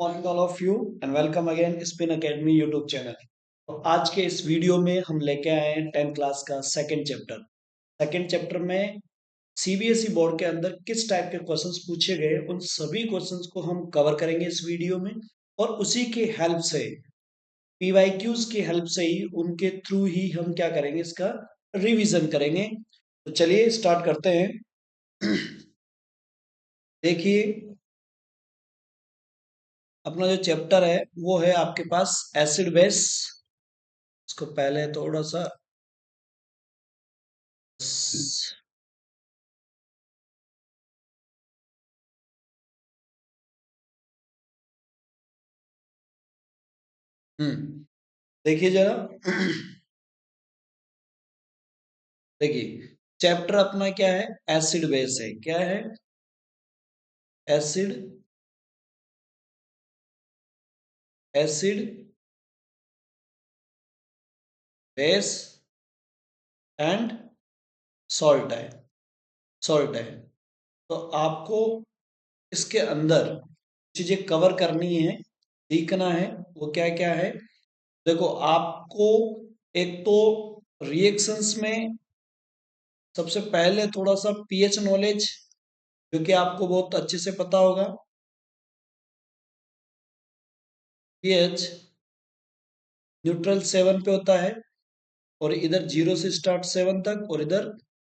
Morning all of you and welcome again spin academy YouTube channel. तो आज के इस वीडियो में हम लेके आए हैं 10th क्लास का सेकंड चैप्टर में सीबीएसई बोर्ड के अंदर किस टाइप के क्वेश्चंस पूछे गए उन सभी क्वेश्चंस को हम कवर करेंगे इस वीडियो में। और उसी की हेल्प से पीवाईक्यूज की हेल्प से ही उनके थ्रू ही हम क्या करेंगे, इसका रिवीजन करेंगे। तो चलिए स्टार्ट करते हैं। देखिए, अपना जो चैप्टर है वो है आपके पास एसिड बेस। इसको पहले थोड़ा सा देखिए जरा। देखिए, चैप्टर अपना क्या है, एसिड बेस है। क्या है? Acid acid base and salt है। सॉल्ट है। तो आपको इसके अंदर चीजें कवर करनी है, सीखना है। वो क्या क्या है? देखो, आपको एक तो रिएक्शंस में सबसे पहले थोड़ा सा पीएच नॉलेज, जो कि आपको बहुत अच्छे से पता होगा। पीएच न्यूट्रल 7 पे होता है, और इधर 0 से स्टार्ट 7 तक, और इधर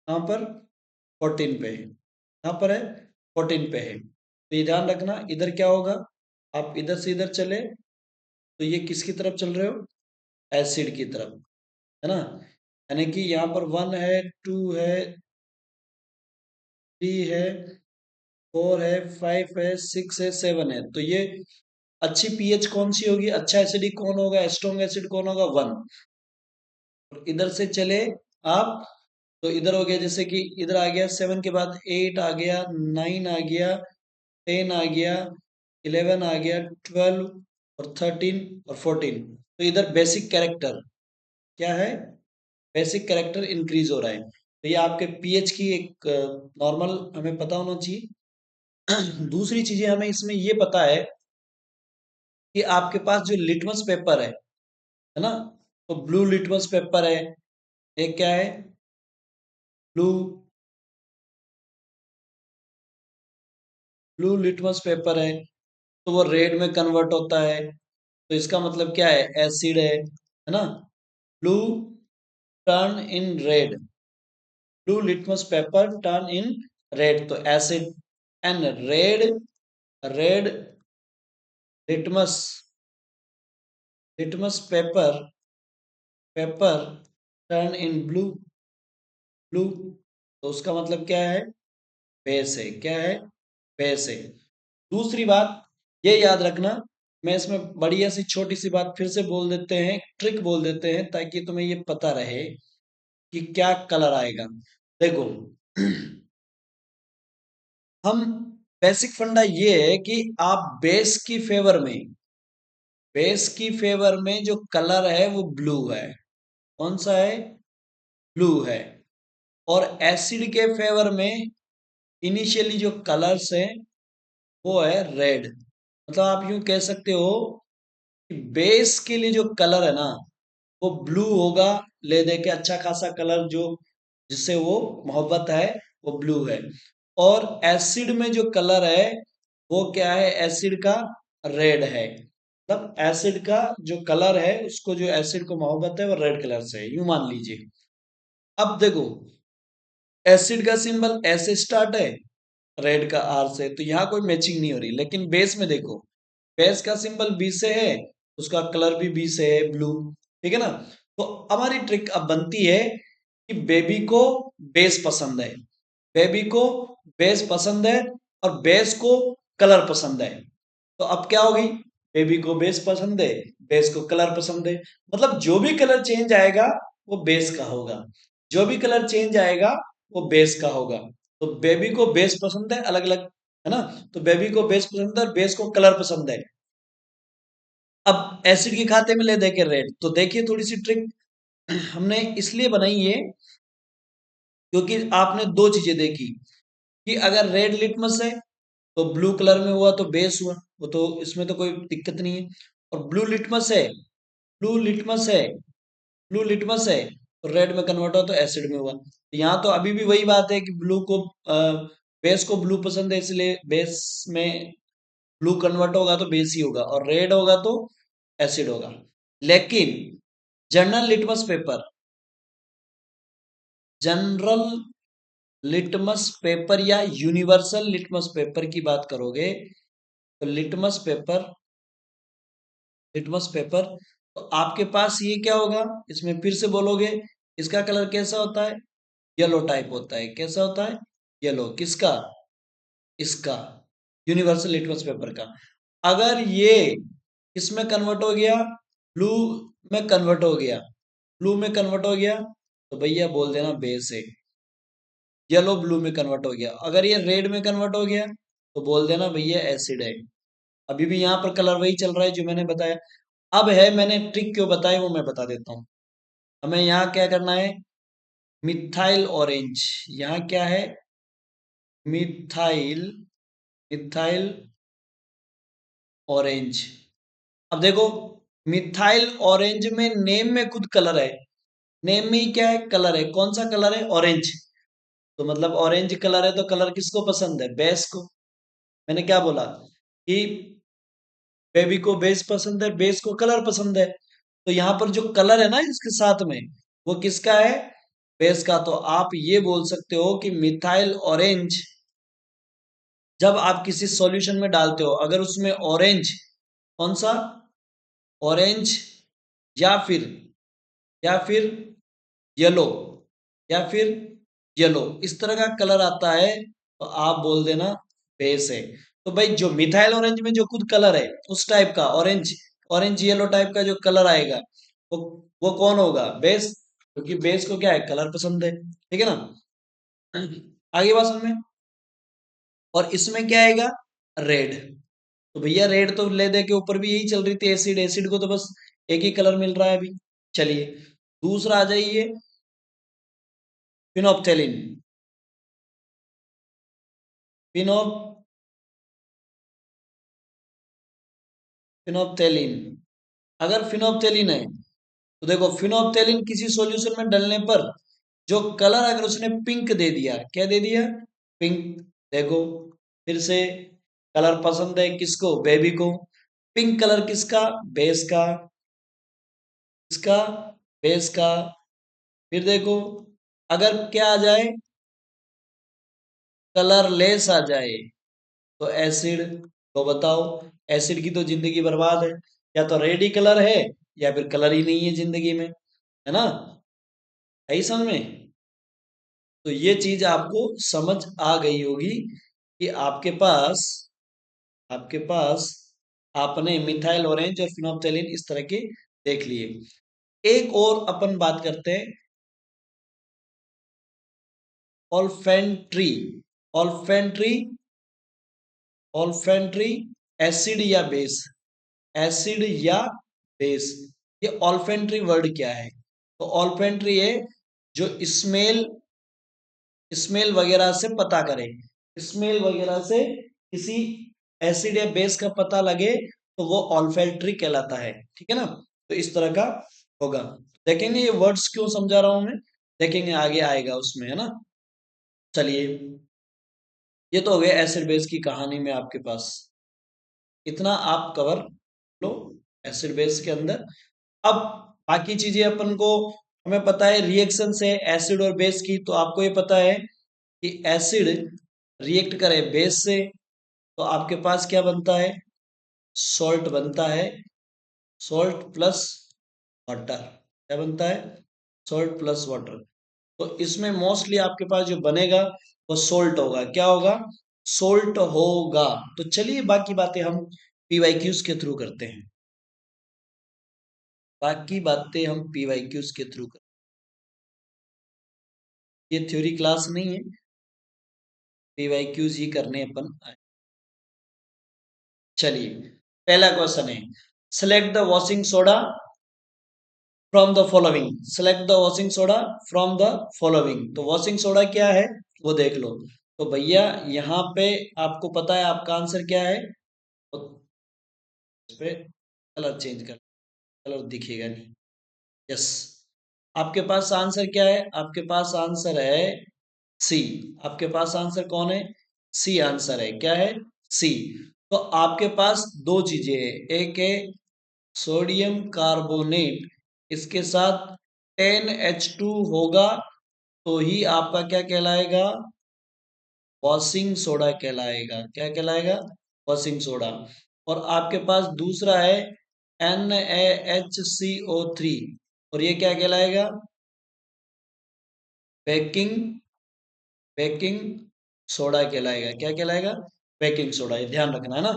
यहाँ पर 14 पे है। यहाँ पर है 14 पे है। तो ये ध्यान रखना, इधर क्या होगा, आप इधर से इधर चले तो ये किसकी तरफ चल रहे हो? एसिड की तरफ, है ना। यानी कि यहाँ पर 1 है, 2 है, 3 है, 4 है, 5 है, 6 है, 7 है। तो ये अच्छी पीएच कौन सी होगी, अच्छा एसिडिक कौन होगा, स्ट्रॉन्ग एसिड कौन होगा? 1। और इधर से चले आप तो इधर हो गया, जैसे कि इधर आ गया 7 के बाद 8 आ गया, 9 आ गया, 10 आ गया, 11 आ गया, 12 और 13 और 14। तो इधर बेसिक कैरेक्टर क्या है? बेसिक कैरेक्टर इंक्रीज हो रहा है। तो ये आपके पीएच की एक नॉर्मल हमें पता होना चाहिए। दूसरी चीजें हमें इसमें ये पता है कि आपके पास जो लिटमस पेपर है ना, तो ब्लू लिटमस पेपर है। एक क्या है? ब्लू ब्लू लिटमस पेपर है, तो वो रेड में कन्वर्ट होता है। तो इसका मतलब क्या है? एसिड है ना। Blue turn in red, blue litmus paper turn in red, तो acid. And red red litmus litmus paper paper turn in blue blue, तो उसका मतलब क्या है? बेस है। क्या है? बेस है। दूसरी बात ये याद रखना, मैं इसमें बढ़िया सी छोटी सी बात फिर से बोल देते हैं, ट्रिक बोल देते हैं, ताकि तुम्हें ये पता रहे कि क्या कलर आएगा। देखो, हम बेसिक फंडा ये है कि आप बेस की फेवर में जो कलर है वो ब्लू है। कौन सा है? ब्लू है। और एसिड के फेवर में इनिशियली जो कलर्स है वो है रेड। मतलब आप यूं कह सकते हो कि बेस के लिए जो कलर है ना, वो ब्लू होगा। ले दे के अच्छा खासा कलर जो जिससे वो मोहब्बत है, वो ब्लू है। और एसिड में जो कलर है वो क्या है? एसिड का रेड है। मतलब एसिड का जो कलर है, उसको जो एसिड को मोहब्बत है वो रेड कलर से है, यूं मान लीजिए। अब देखो, एसिड का सिंबल ऐसे स्टार्ट है, रेड का आर से, तो यहाँ कोई मैचिंग नहीं हो रही। लेकिन बेस में देखो, बेस का सिंबल बी से है, उसका कलर भी बी से है, ब्लू। ठीक है ना। तो हमारी ट्रिक अब बनती है कि बेबी को बेस पसंद है, बेबी को बेस पसंद है, और बेस को कलर पसंद है। तो अब क्या होगी? बेबी को बेस पसंद है, बेस को कलर पसंद है। मतलब जो भी कलर चेंज आएगा वो बेस का होगा, जो भी कलर चेंज आएगा वो बेस का होगा। तो बेबी को बेस पसंद है, अलग अलग, है ना। तो बेबी को बेस पसंद है और बेस को कलर पसंद है। अब एसिड के खाते में ले देखे रेड, तो देखिए थोड़ी सी ट्रिक हमने इसलिए बनाई है क्योंकि आपने दो चीजें देखी कि अगर रेड लिटमस है तो ब्लू कलर में हुआ तो बेस हुआ, वो तो इसमें तो कोई दिक्कत नहीं है। और ब्लू लिटमस है, ब्लू लिटमस है, ब्लू लिटमस है, तो रेड में कन्वर्ट हुआ तो एसिड में हुआ। यहाँ तो अभी भी वही बात है कि ब्लू को बेस को ब्लू पसंद है, इसलिए बेस में ब्लू कन्वर्ट होगा तो बेस ही होगा, और रेड होगा तो एसिड होगा। लेकिन general litmus paper, general litmus paper या यूनिवर्सल लिटमस पेपर की बात करोगे तो लिटमस पेपर तो आपके पास ये क्या होगा, इसमें फिर से बोलोगे, इसका कलर कैसा होता है, येलो टाइप होता है। कैसा होता है, येलो। किसका, इसका, यूनिवर्सल लिटमस पेपर का। अगर ये इसमें कन्वर्ट हो गया, ब्लू में कन्वर्ट हो गया, ब्लू में कन्वर्ट हो गया, तो भैया बोल देना बेस है। येलो ब्लू में कन्वर्ट हो गया, अगर ये रेड में कन्वर्ट हो गया तो बोल देना भैया एसिड है। अभी भी यहाँ पर कलर वही चल रहा है जो मैंने बताया। अब है, मैंने ट्रिक क्यों बताई वो मैं बता देता हूँ। हमें यहाँ क्या करना है, मिथाइल ऑरेंज। यहाँ क्या है, मिथाइल, मिथाइल ऑरेंज। अब देखो, मिथाइल ऑरेंज में नेम में खुद कलर है, नेम में ही क्या है, कलर है। कौन सा कलर है, ऑरेंज। तो मतलब ऑरेंज कलर है तो कलर किसको पसंद है, बेस को। मैंने क्या बोला कि बेबी को बेस पसंद है, बेस को कलर पसंद है। तो यहाँ पर जो कलर है ना इसके साथ में, वो किसका है, बेस का। तो आप ये बोल सकते हो कि मिथाइल ऑरेंज, जब आप किसी सॉल्यूशन में डालते हो, अगर उसमें ऑरेंज, कौन सा, ऑरेंज, या फिर या फिर येलो, या फिर येलो, इस तरह का कलर आता है तो आप बोल देना बेस है। तो भाई जो मिथाइल ऑरेंज में जो खुद कलर है उस टाइप का ऑरेंज, ऑरेंज येलो टाइप का जो कलर आएगा, वो वो कौन होगा, बेस। क्योंकि बेस को क्या है, कलर पसंद है। ठीक है ना, आगे बात समझ में। और इसमें क्या आएगा, रेड। तो भैया रेड तो ले दे के ऊपर भी यही चल रही थी, एसिड, एसिड को तो बस एक ही कलर मिल रहा है अभी। चलिए दूसरा आ जाइए, फिनोप्थेलिन। फिनोप फिनोप्थेलिन, अगर फिनोप्थेलिन है तो देखो, फिनोप्थेलिन किसी सॉल्यूशन में डलने पर जो कलर, अगर उसने पिंक दे दिया, क्या दे दिया, पिंक। देखो फिर से, कलर पसंद है किसको, बेबी को। पिंक कलर किसका, बेस का, किसका, बेस का। फिर देखो, अगर क्या आ जाए, कलर लेस आ जाए तो एसिड। तो बताओ, एसिड की तो जिंदगी बर्बाद है, या तो रेड ही कलर है या फिर कलर ही नहीं है जिंदगी में, है ना। है ही समझ में। तो ये चीज आपको समझ आ गई होगी कि आपके पास आपने मिथाइल ऑरेंज और फिनोप्थेलिन इस तरह के देख लिए। एक और अपन बात करते हैं, ऑल्फेंट्री। ऑल्फेंट्री, ऑल्फेंट्री, एसिड या बेस, एसिड या बेस। ये ऑल्फेंट्री वर्ड क्या है, तो ऑल्फेंट्री है जो स्मेल, स्मेल वगैरह से पता करे, स्मेल वगैरह से किसी एसिड या बेस का पता लगे तो वो ऑल्फैक्टरी कहलाता है। ठीक है ना, तो इस तरह का होगा। देखेंगे ये वर्ड्स क्यों समझा रहा हूं मैं, देखेंगे आगे आएगा उसमें, है ना। चलिए, ये तो हो गया एसिड बेस की कहानी में आपके पास, इतना आप कवर लो एसिड बेस के अंदर। अब बाकी चीजें अपन को, हमें पता है रिएक्शन से एसिड और बेस की, तो आपको ये पता है कि एसिड रिएक्ट करे बेस से तो आपके पास क्या बनता है, सॉल्ट बनता है, सॉल्ट प्लस वाटर। क्या बनता है, सॉल्ट प्लस वाटर। तो इसमें मोस्टली आपके पास जो बनेगा वो सोल्ट होगा। क्या होगा, सोल्ट होगा। तो चलिए बाकी बातें हम पीवाईक्यूज के थ्रू करते हैं, बाकी बातें हम पीवाईक्यूज के थ्रू करते हैं। ये थ्योरी क्लास नहीं है, पीवाईक्यूज ही करने अपन आए। चलिए पहला क्वेश्चन है, select the washing soda from the following. Select the washing soda from the following. तो वॉशिंग सोडा क्या है वो देख लो। तो भैया यहाँ पे आपको पता है आपका आंसर क्या है, तो इस पे कलर चेंज कर, कलर दिखेगा नहीं। यस, आपके पास आंसर क्या है, आपके पास आंसर है सी। आपके पास आंसर कौन है, सी आंसर है, क्या है, सी। तो आपके पास दो चीजें हैं, एक है सोडियम कार्बोनेट, इसके साथ 10H2 होगा, तो ही आपका क्या कहलाएगा, वॉशिंग सोडा कहलाएगा। क्या कहलाएगा, वॉशिंग सोडा। और आपके पास दूसरा है NaHCO3, और ये क्या कहलाएगा, बेकिंग, बेकिंग सोडा कहलाएगा। क्या कहलाएगा, बेकिंग सोडा, ये ध्यान रखना है ना।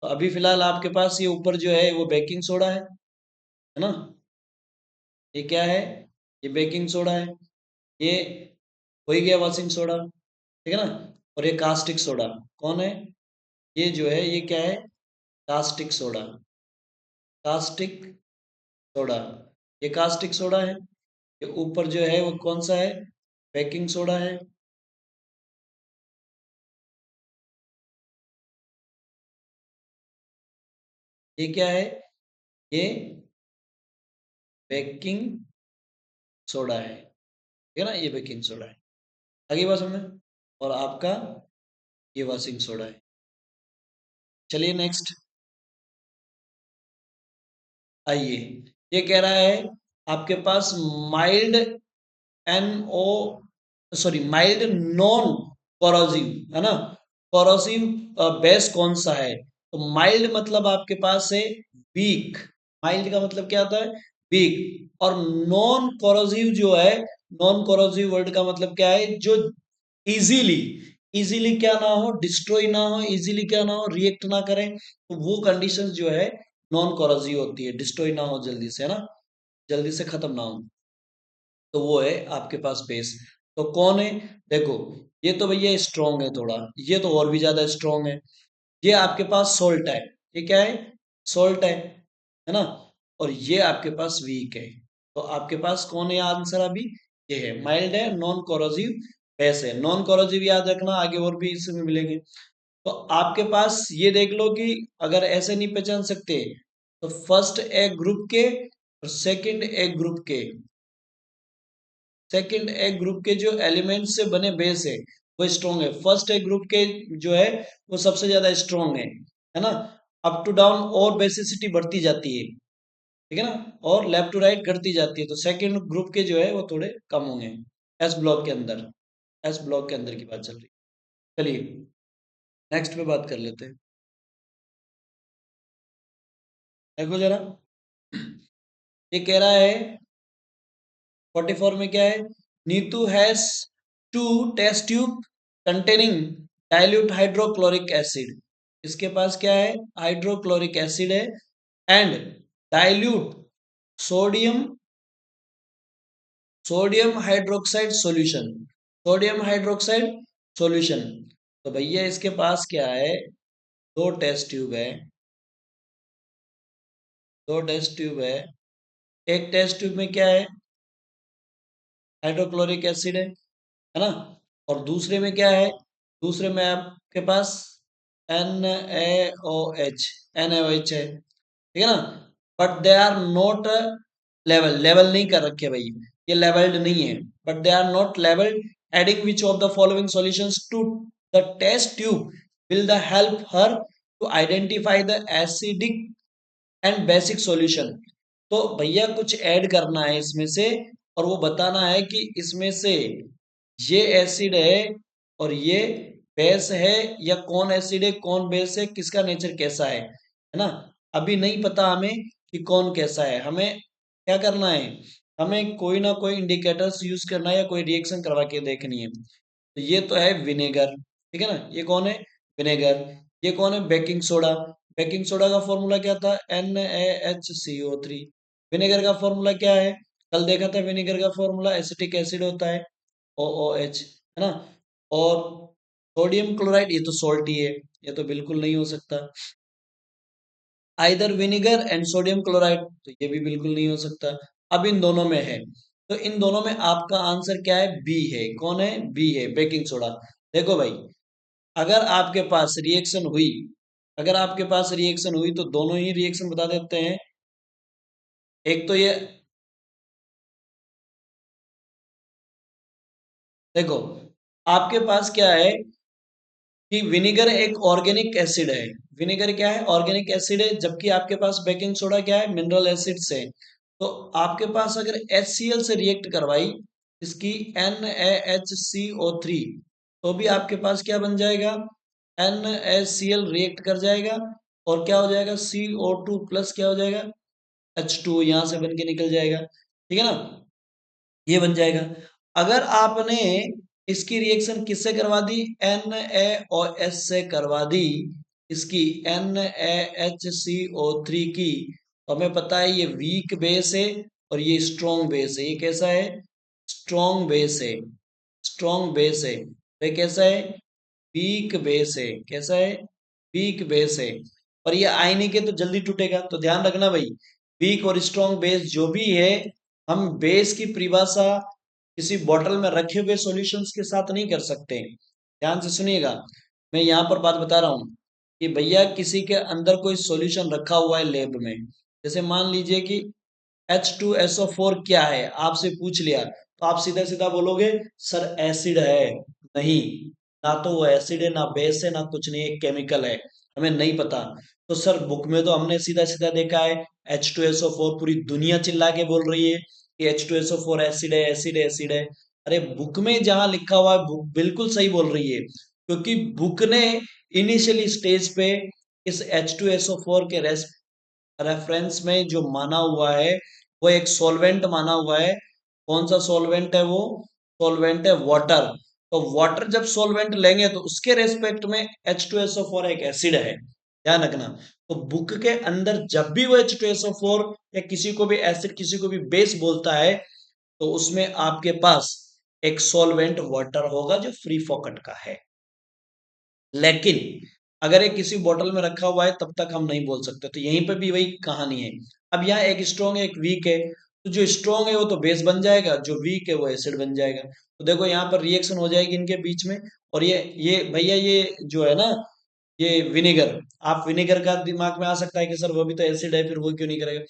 तो अभी फिलहाल आपके पास ये ऊपर जो है वो बेकिंग सोडा है ना, ये क्या है, ये बेकिंग सोडा है, ये हो ही गया वॉशिंग सोडा, ठीक है ना। और ये कास्टिक सोडा कौन है, ये जो है ये क्या है, कास्टिक सोडा, कास्टिक सोडा, ये कास्टिक सोडा है। ये ऊपर जो है वो कौन सा है, बेकिंग सोडा है। ये क्या है, ये बेकिंग सोडा है, ठीक है ना, ये बेकिंग सोडा है। आगे बात समझ में, और आपका ये वॉशिंग सोडा है। चलिए नेक्स्ट आइए, ये कह रहा है आपके पास mild NO, sorry mild non corrosive, है ना, कोरोसिव बेस कौन सा है। तो माइल्ड मतलब आपके पास है वीक, माइल्ड का मतलब क्या होता है, वीक। और नॉन कोरोसिव जो है, नॉन कोरोसिव वर्ड का मतलब क्या है, जो इजीली, इजीली क्या ना हो, डिस्ट्रॉय ना हो, इजीली क्या ना हो, रिएक्ट ना करें, तो वो कंडीशंस जो है नॉन कोरोसिव होती है, डिस्ट्रॉय ना हो जल्दी से, है ना, जल्दी से खत्म ना हो, तो वो है आपके पास बेस। तो कौन है, देखो ये तो भैया स्ट्रॉन्ग है थोड़ा, ये तो और भी ज्यादा स्ट्रॉन्ग है। ये आपके पास सोल्ट है, ये क्या है, सोल्ट है ना। और ये आपके पास वीक है, तो आपके पास कौन है आंसर अभी, ये है माइल्ड है, नॉन कोरोसिव बेस है। नॉन कोरोसिव याद रखना, आगे और भी इसमें मिलेंगे। तो आपके पास ये देख लो कि अगर ऐसे नहीं पहचान सकते, तो फर्स्ट ए ग्रुप के और सेकंड ए ग्रुप के, सेकंड ए ग्रुप के जो एलिमेंट से बने बेस है वो स्ट्रॉन्ग है। फर्स्ट ए ग्रुप के जो है वो सबसे ज्यादा स्ट्रॉन्ग है ना। अप टू डाउन और बेसिसिटी बढ़ती जाती है, ठीक है ना, और लेफ्ट टू राइट घटती जाती है। तो सेकंड ग्रुप के जो है वो थोड़े कम होंगे एस ब्लॉक के अंदर, एस ब्लॉक के अंदर की बात चल रही है। चलिए नेक्स्ट पे बात कर लेते हैं। देखो जरा, ये कह रहा है 44 में क्या है, Neetu has two test tube containing dilute hydrochloric acid. इसके पास क्या है, हाइड्रोक्लोरिक एसिड है, and dilute sodium, sodium hydroxide solution, sodium hydroxide solution. तो भैया इसके पास क्या है, दो टेस्ट ट्यूब है, दो टेस्ट ट्यूब है। एक टेस्ट ट्यूब में क्या है, हाइड्रोक्लोरिक एसिड है ना। और दूसरे में क्या है, दूसरे में आपके पास NaOH, NaOH है, ठीक है ना। But they are not level, level नहीं कर रखे भाई, ये लेवल्ड नहीं है, but they are not levelled. Adding which of the following solutions to the test tube will the help her to identify the acidic and basic solution. तो भैया कुछ ऐड करना है इसमें से, और वो बताना है कि इसमें से ये एसिड है और ये बेस है, या कौन एसिड है कौन बेस है, किसका नेचर कैसा है ना। अभी नहीं पता हमें कि कौन कैसा है, हमें क्या करना है, हमें कोई ना कोई इंडिकेटर्स यूज करना है या कोई रिएक्शन करवा के देखनी है। तो ये तो है विनेगर, ठीक है ना, ये कौन है, विनेगर। ये कौन है, बेकिंग सोडा। बेकिंग सोडा का फॉर्मूला क्या था, NaHCO3। विनेगर का फॉर्मूला क्या है, कल देखा था, विनेगर का फॉर्मूला एसिटिक एसिड होता है, OOH, है ना। और सोडियम क्लोराइड, ये तो सॉल्ट ही है, ये तो बिल्कुल नहीं हो सकता। Either vinegar and sodium chloride, तो ये भी बिल्कुल नहीं हो सकता। अब इन दोनों में है, तो इन दोनों में आपका आंसर क्या है, बी है। कौन है, बी है, बेकिंग सोडा। देखो भाई, अगर आपके पास रिएक्शन हुई, अगर आपके पास रिएक्शन हुई तो दोनों ही रिएक्शन बता देते हैं। एक तो ये देखो, आपके पास क्या है कि विनेगर एक ऑर्गेनिक एसिड है। विनेगर क्या है? ऑर्गेनिक एसिड है, जबकि आपके पास बेकिंग सोडा क्या है? मिनरल एसिड्स है। तो आपके पास अगर HCl से रिएक्ट करवाई इसकी NaHCO3, तो भी आपके पास क्या बन जाएगा? NaCl रिएक्ट कर जाएगा और क्या हो जाएगा? CO2 प्लस क्या हो जाएगा? H2 यहां से बन के निकल जाएगा। ठीक है ना? ये बन जाएगा। अगर आपने इसकी रिएक्शन किससे करवा दी? NaOH से करवा दी इसकी NaHCO3 की, तो हमें पता है ये वीक बेस है और ये स्ट्रॉन्ग बेस है। ये कैसा है? स्ट्रॉन्ग बेस है। स्ट्रॉन्ग बेस है। ये कैसा है? वीक बेस है। कैसा है? वीक बेस है। और ये आयनिक है तो जल्दी टूटेगा। तो ध्यान रखना भाई, वीक और स्ट्रॉन्ग बेस जो भी है, हम बेस की परिभाषा किसी बॉटल में रखे हुए सॉल्यूशंस के साथ नहीं कर सकते। ध्यान से सुनिएगा, मैं यहाँ पर बात बता रहा हूँ कि भैया किसी के अंदर कोई सॉल्यूशन रखा हुआ है लैब में, जैसे मान लीजिए कि H2SO4 क्या है, आपसे पूछ लिया, तो आप सीधा सीधा बोलोगे सर एसिड है। नहीं, ना तो वो एसिड है, ना बेस है, ना कुछ नहीं, एक केमिकल है, हमें नहीं पता। तो सर बुक में तो हमने सीधा सीधा देखा है H2SO4, पूरी दुनिया चिल्ला के बोल रही है कि H2SO4 एसिड है, एसिड है, एसिड है। अरे बुक में जहां लिखा हुआ है, बुक बिल्कुल सही बोल रही है, क्योंकि बुक ने इनिशियली स्टेज पे इस H2SO4 के रेफरेंस में जो माना हुआ है वो एक सॉल्वेंट माना हुआ है। कौन सा सॉल्वेंट है वो? सॉल्वेंट है वाटर। तो वाटर जब सॉल्वेंट लेंगे तो उसके रेस्पेक्ट में H2SO4 एक एसिड है, ध्यान रखना। तो बुक के अंदर जब भी वो H2SO4 या किसी को भी एसिड किसी को भी बेस बोलता है, तो उसमें आपके पास एक सॉल्वेंट वाटर होगा जो फ्री फोकट का है। लेकिन अगर ये किसी बॉटल में रखा हुआ है तब तक हम नहीं बोल सकते। तो यहीं पे भी वही कहानी है। अब यहाँ एक स्ट्रॉन्ग है एक वीक है, तो जो स्ट्रॉन्ग है वो तो बेस बन जाएगा, जो वीक है वो एसिड बन जाएगा। तो देखो यहाँ पर रिएक्शन हो जाएगी इनके बीच में। और ये भैया ये जो है ना, ये विनेगर, आप विनेगर का दिमाग में आ सकता है कि सर वो भी तो एसिड है, फिर वो क्यों नहीं करेगा?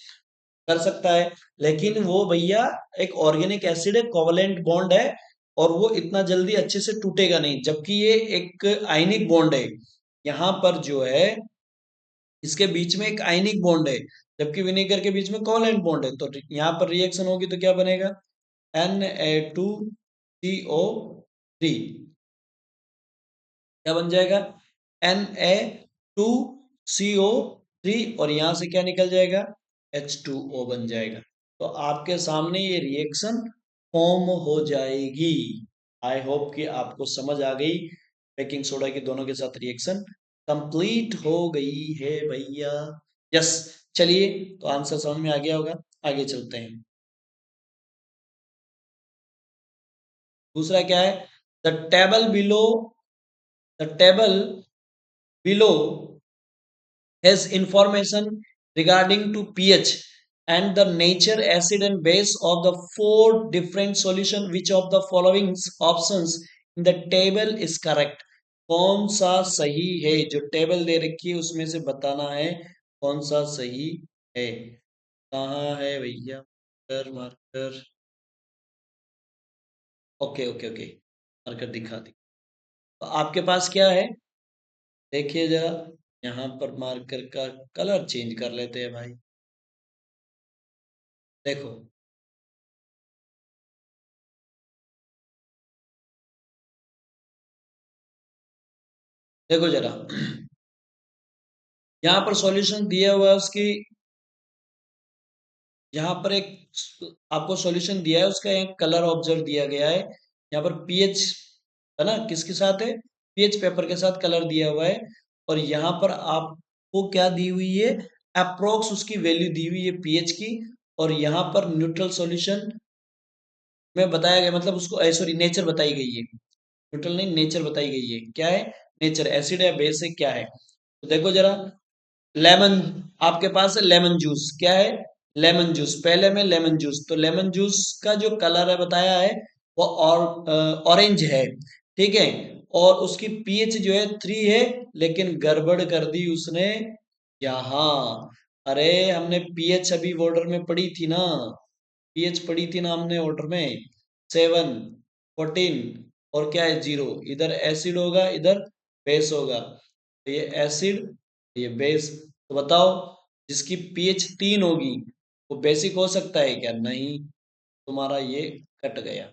कर सकता है, लेकिन वो भैया एक ऑर्गेनिक एसिड है, कोवलेंट बॉन्ड है, और वो इतना जल्दी अच्छे से टूटेगा नहीं, जबकि ये एक आयनिक बॉन्ड है। यहाँ पर जो है इसके बीच में एक आयनिक बॉन्ड है, जबकि विनेगर के बीच में कोवलेंट बॉन्ड है। तो यहाँ पर रिएक्शन होगी तो क्या बनेगा? Na2CO3 क्या बन जाएगा? Na2CO3, और यहां से क्या निकल जाएगा? H2O बन जाएगा। तो आपके सामने ये रिएक्शन फॉर्म हो जाएगी। आई होप कि आपको समझ आ गई, बेकिंग सोडा की दोनों के साथ रिएक्शन कंप्लीट हो गई है भैया। यस, चलिए, तो आंसर समझ में आ गया होगा, आगे चलते हैं। दूसरा क्या है? The table below the table below has information regarding to pH and the nature, acid and base of the four different solution. Which of the following options in the table is correct? कौन सा सही है? जो table दे रखी है उसमें से बताना है कौन सा सही है। कहाँ है भैया marker? Marker, okay okay okay, marker दिखा दी। तो आपके पास क्या है? देखिए जरा, यहाँ पर मार्कर का कलर चेंज कर लेते हैं भाई। देखो, देखो जरा, यहाँ पर सॉल्यूशन दिया हुआ है उसकी, यहाँ पर एक आपको सॉल्यूशन दिया है, उसका एक कलर ऑब्जर्व दिया गया है। यहाँ पर पीएच है ना, किसके साथ है? पीएच पेपर के साथ कलर दिया हुआ है। और यहाँ पर आपको क्या दी हुई है? अप्रोक्स उसकी वैल्यू दी हुई है पीएच की। और यहाँ पर न्यूट्रल सॉल्यूशन में बताया गया, मतलब उसको सॉरी नेचर बताई गई है, न्यूट्रल नहीं नेचर बताई गई है। क्या है? नेचर, एसिड है, बेस है, क्या है? तो देखो जरा, लेमन, आपके पास है लेमन जूस। क्या है? Lemon juice. पहले में लेमन जूस, तो लेमन जूस का जो कलर है बताया है वो ऑरेंज है, ठीक है। और उसकी पीएच जो है 3 है, लेकिन गड़बड़ कर दी उसने यहाँ। अरे हमने पीएच अभी ऑर्डर में पढ़ी थी ना, पीएच पढ़ी थी ना हमने ऑर्डर में, 7, 14 और क्या है 0। इधर एसिड होगा, इधर बेस होगा, तो ये एसिड, ये बेस। तो बताओ, जिसकी पीएच 3 होगी वो बेसिक हो सकता है क्या? नहीं, तुम्हारा ये कट गया।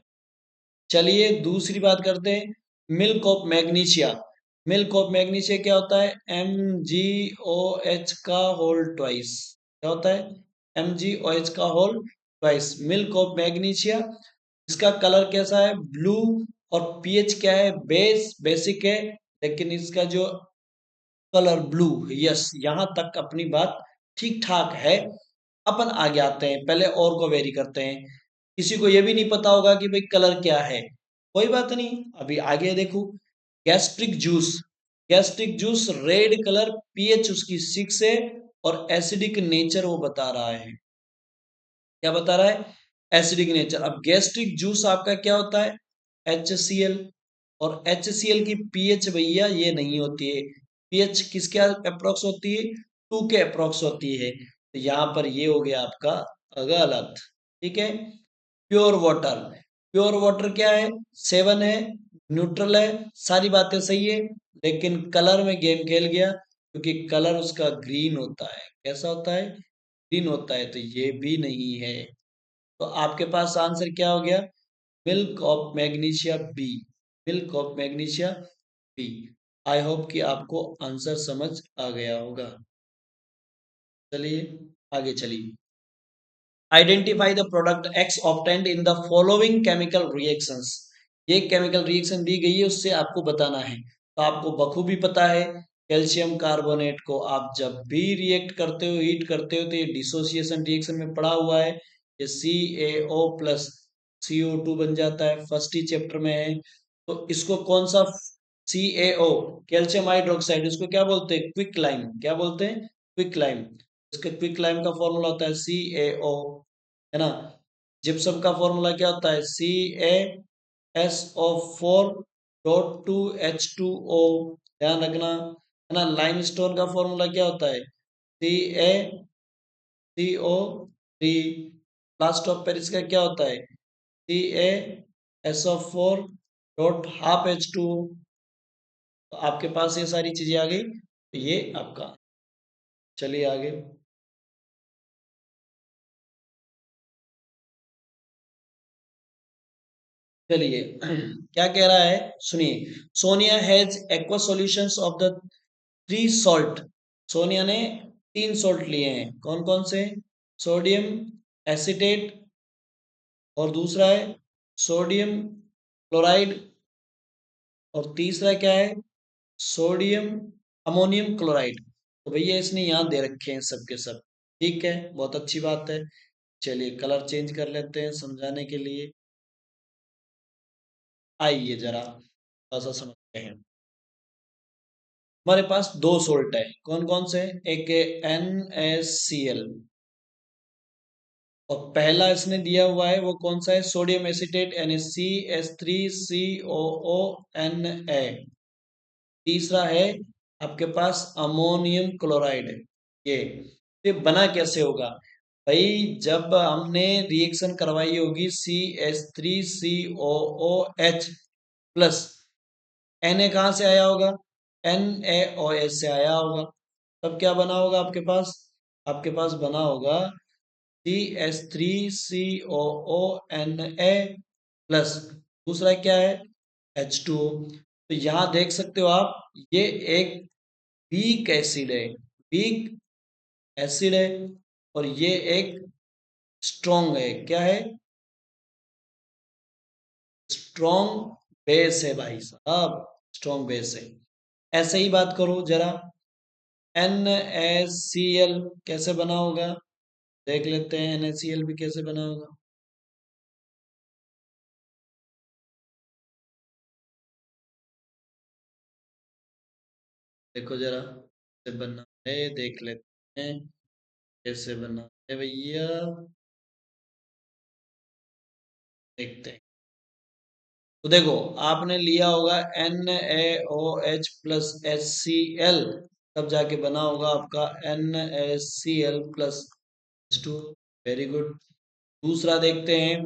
चलिए दूसरी बात करते हैं, milk of magnesia. Milk of magnesia क्या होता है? MgOH का होल ट्वाइस। क्या होता है? MgOH का whole twice, milk of magnesia. इसका कलर कैसा है? ब्लू। और पीएच क्या है? बेस, बेसिक है, लेकिन इसका जो कलर ब्लू। यस, यहां तक अपनी बात ठीक ठाक है। अपन आगे आते हैं, पहले और को वेरी करते हैं। किसी को ये भी नहीं पता होगा कि भाई कलर क्या है, कोई बात नहीं, अभी आगे देखो। Gastric juice, gastric juice red colour, pH उसकी 6 है और एसिडिक नेचर वो बता रहा है। क्या बता रहा है? Acidic nature. अब गैस्ट्रिक जूस आपका क्या होता है? HCl। और HCl की पीएच भैया ये नहीं होती है, पीएच किसके अप्रोक्स होती है? 2 के अप्रोक्स होती है। तो यहाँ पर ये हो गया आपका गलत। ठीक है। प्योर वाटर, प्योर वाटर क्या है? 7 है, न्यूट्रल है, सारी बातें सही है, लेकिन कलर में गेम खेल गया, क्योंकि कलर उसका ग्रीन होता है। कैसा होता है? ग्रीन होता है, तो ये भी नहीं है। तो आपके पास आंसर क्या हो गया? Milk of magnesia B, milk of magnesia B. I hope कि आपको आंसर समझ आ गया होगा। चलिए आगे चलिए। Identify the product x obtained in the following chemical reactions. ये केमिकल रिएक्शन दी गई है, उससे आपको बताना है। तो आपको बखूबी पता है, कैल्शियम कार्बोनेट को आप जब भी रिएक्ट करते हो, हीट करते हो, तो ये डिसोसिएशन रिएक्शन में पड़ा हुआ है। ये CaO प्लस CO2 बन जाता है, फर्स्ट ही चैप्टर में है। तो इसको कौन सा? CaO, कैल्शियम हाइड्रोक्साइड, इसको क्या बोलते हैं? Quick lime. क्या बोलते हैं? Quick lime. इसके क्विक लाइम का फॉर्मूला होता है CaO, है ना। जिप्सम का फॉर्मूला क्या होता है? CaSO4.2H2O। ध्यान रखना, है ना। लाइमस्टोन का फॉर्मूला क्या होता है? CaCO3। प्लास्टर ऑफ पेरिस का क्या होता है? CaSO4.12H2O। तो आपके पास ये सारी चीजें आ गई, तो ये आपका। चलिए आगे। चलिए क्या कह रहा है, सुनिए। Sonia has aqua solutions of the 3 salt. Sonia ने 3 सॉल्ट लिए हैं, कौन कौन से? सोडियम एसिटेट, और दूसरा है सोडियम क्लोराइड, और तीसरा क्या है? Sodium ammonium chloride. तो भैया इसने यहाँ दे रखे हैं सबके सब। ठीक है, बहुत अच्छी बात है। चलिए कलर चेंज कर लेते हैं समझाने के लिए। आइए जरा थोड़ा सा समझते हैं। हमारे पास 2 सोल्ट है, कौन कौन से? एक NaCl, और पहला इसने दिया हुआ है वो कौन सा है? Sodium acetate NaCH3COO Na। तीसरा है आपके पास अमोनियम क्लोराइड। ये ये बना कैसे होगा? भाई जब हमने रिएक्शन करवाई होगी CH3COOH प्लस, Na कहाँ से आया होगा? NaOH से आया होगा। तब क्या बना होगा आपके पास? आपके पास बना होगा CH3COONA प्लस, दूसरा क्या है? H2O। तो यहाँ देख सकते हो आप, ये एक वीक एसिड है, वीक एसिड है, और ये एक स्ट्रॉन्ग है। क्या है? स्ट्रॉन्ग बेस है भाई साहब, स्ट्रॉन्ग बेस है। ऐसे ही बात करो जरा, NaCl कैसे बना होगा? देख लेते हैं NaCl भी कैसे बना होगा। देखो जरा कैसे बना है, देख लेते हैं कैसे बना है भैया, देखते हैं। तो देखो, आपने लिया होगा NaOH प्लस HCl, तब जाके बना होगा आपका NaCl plus H2। Very good. दूसरा देखते हैं,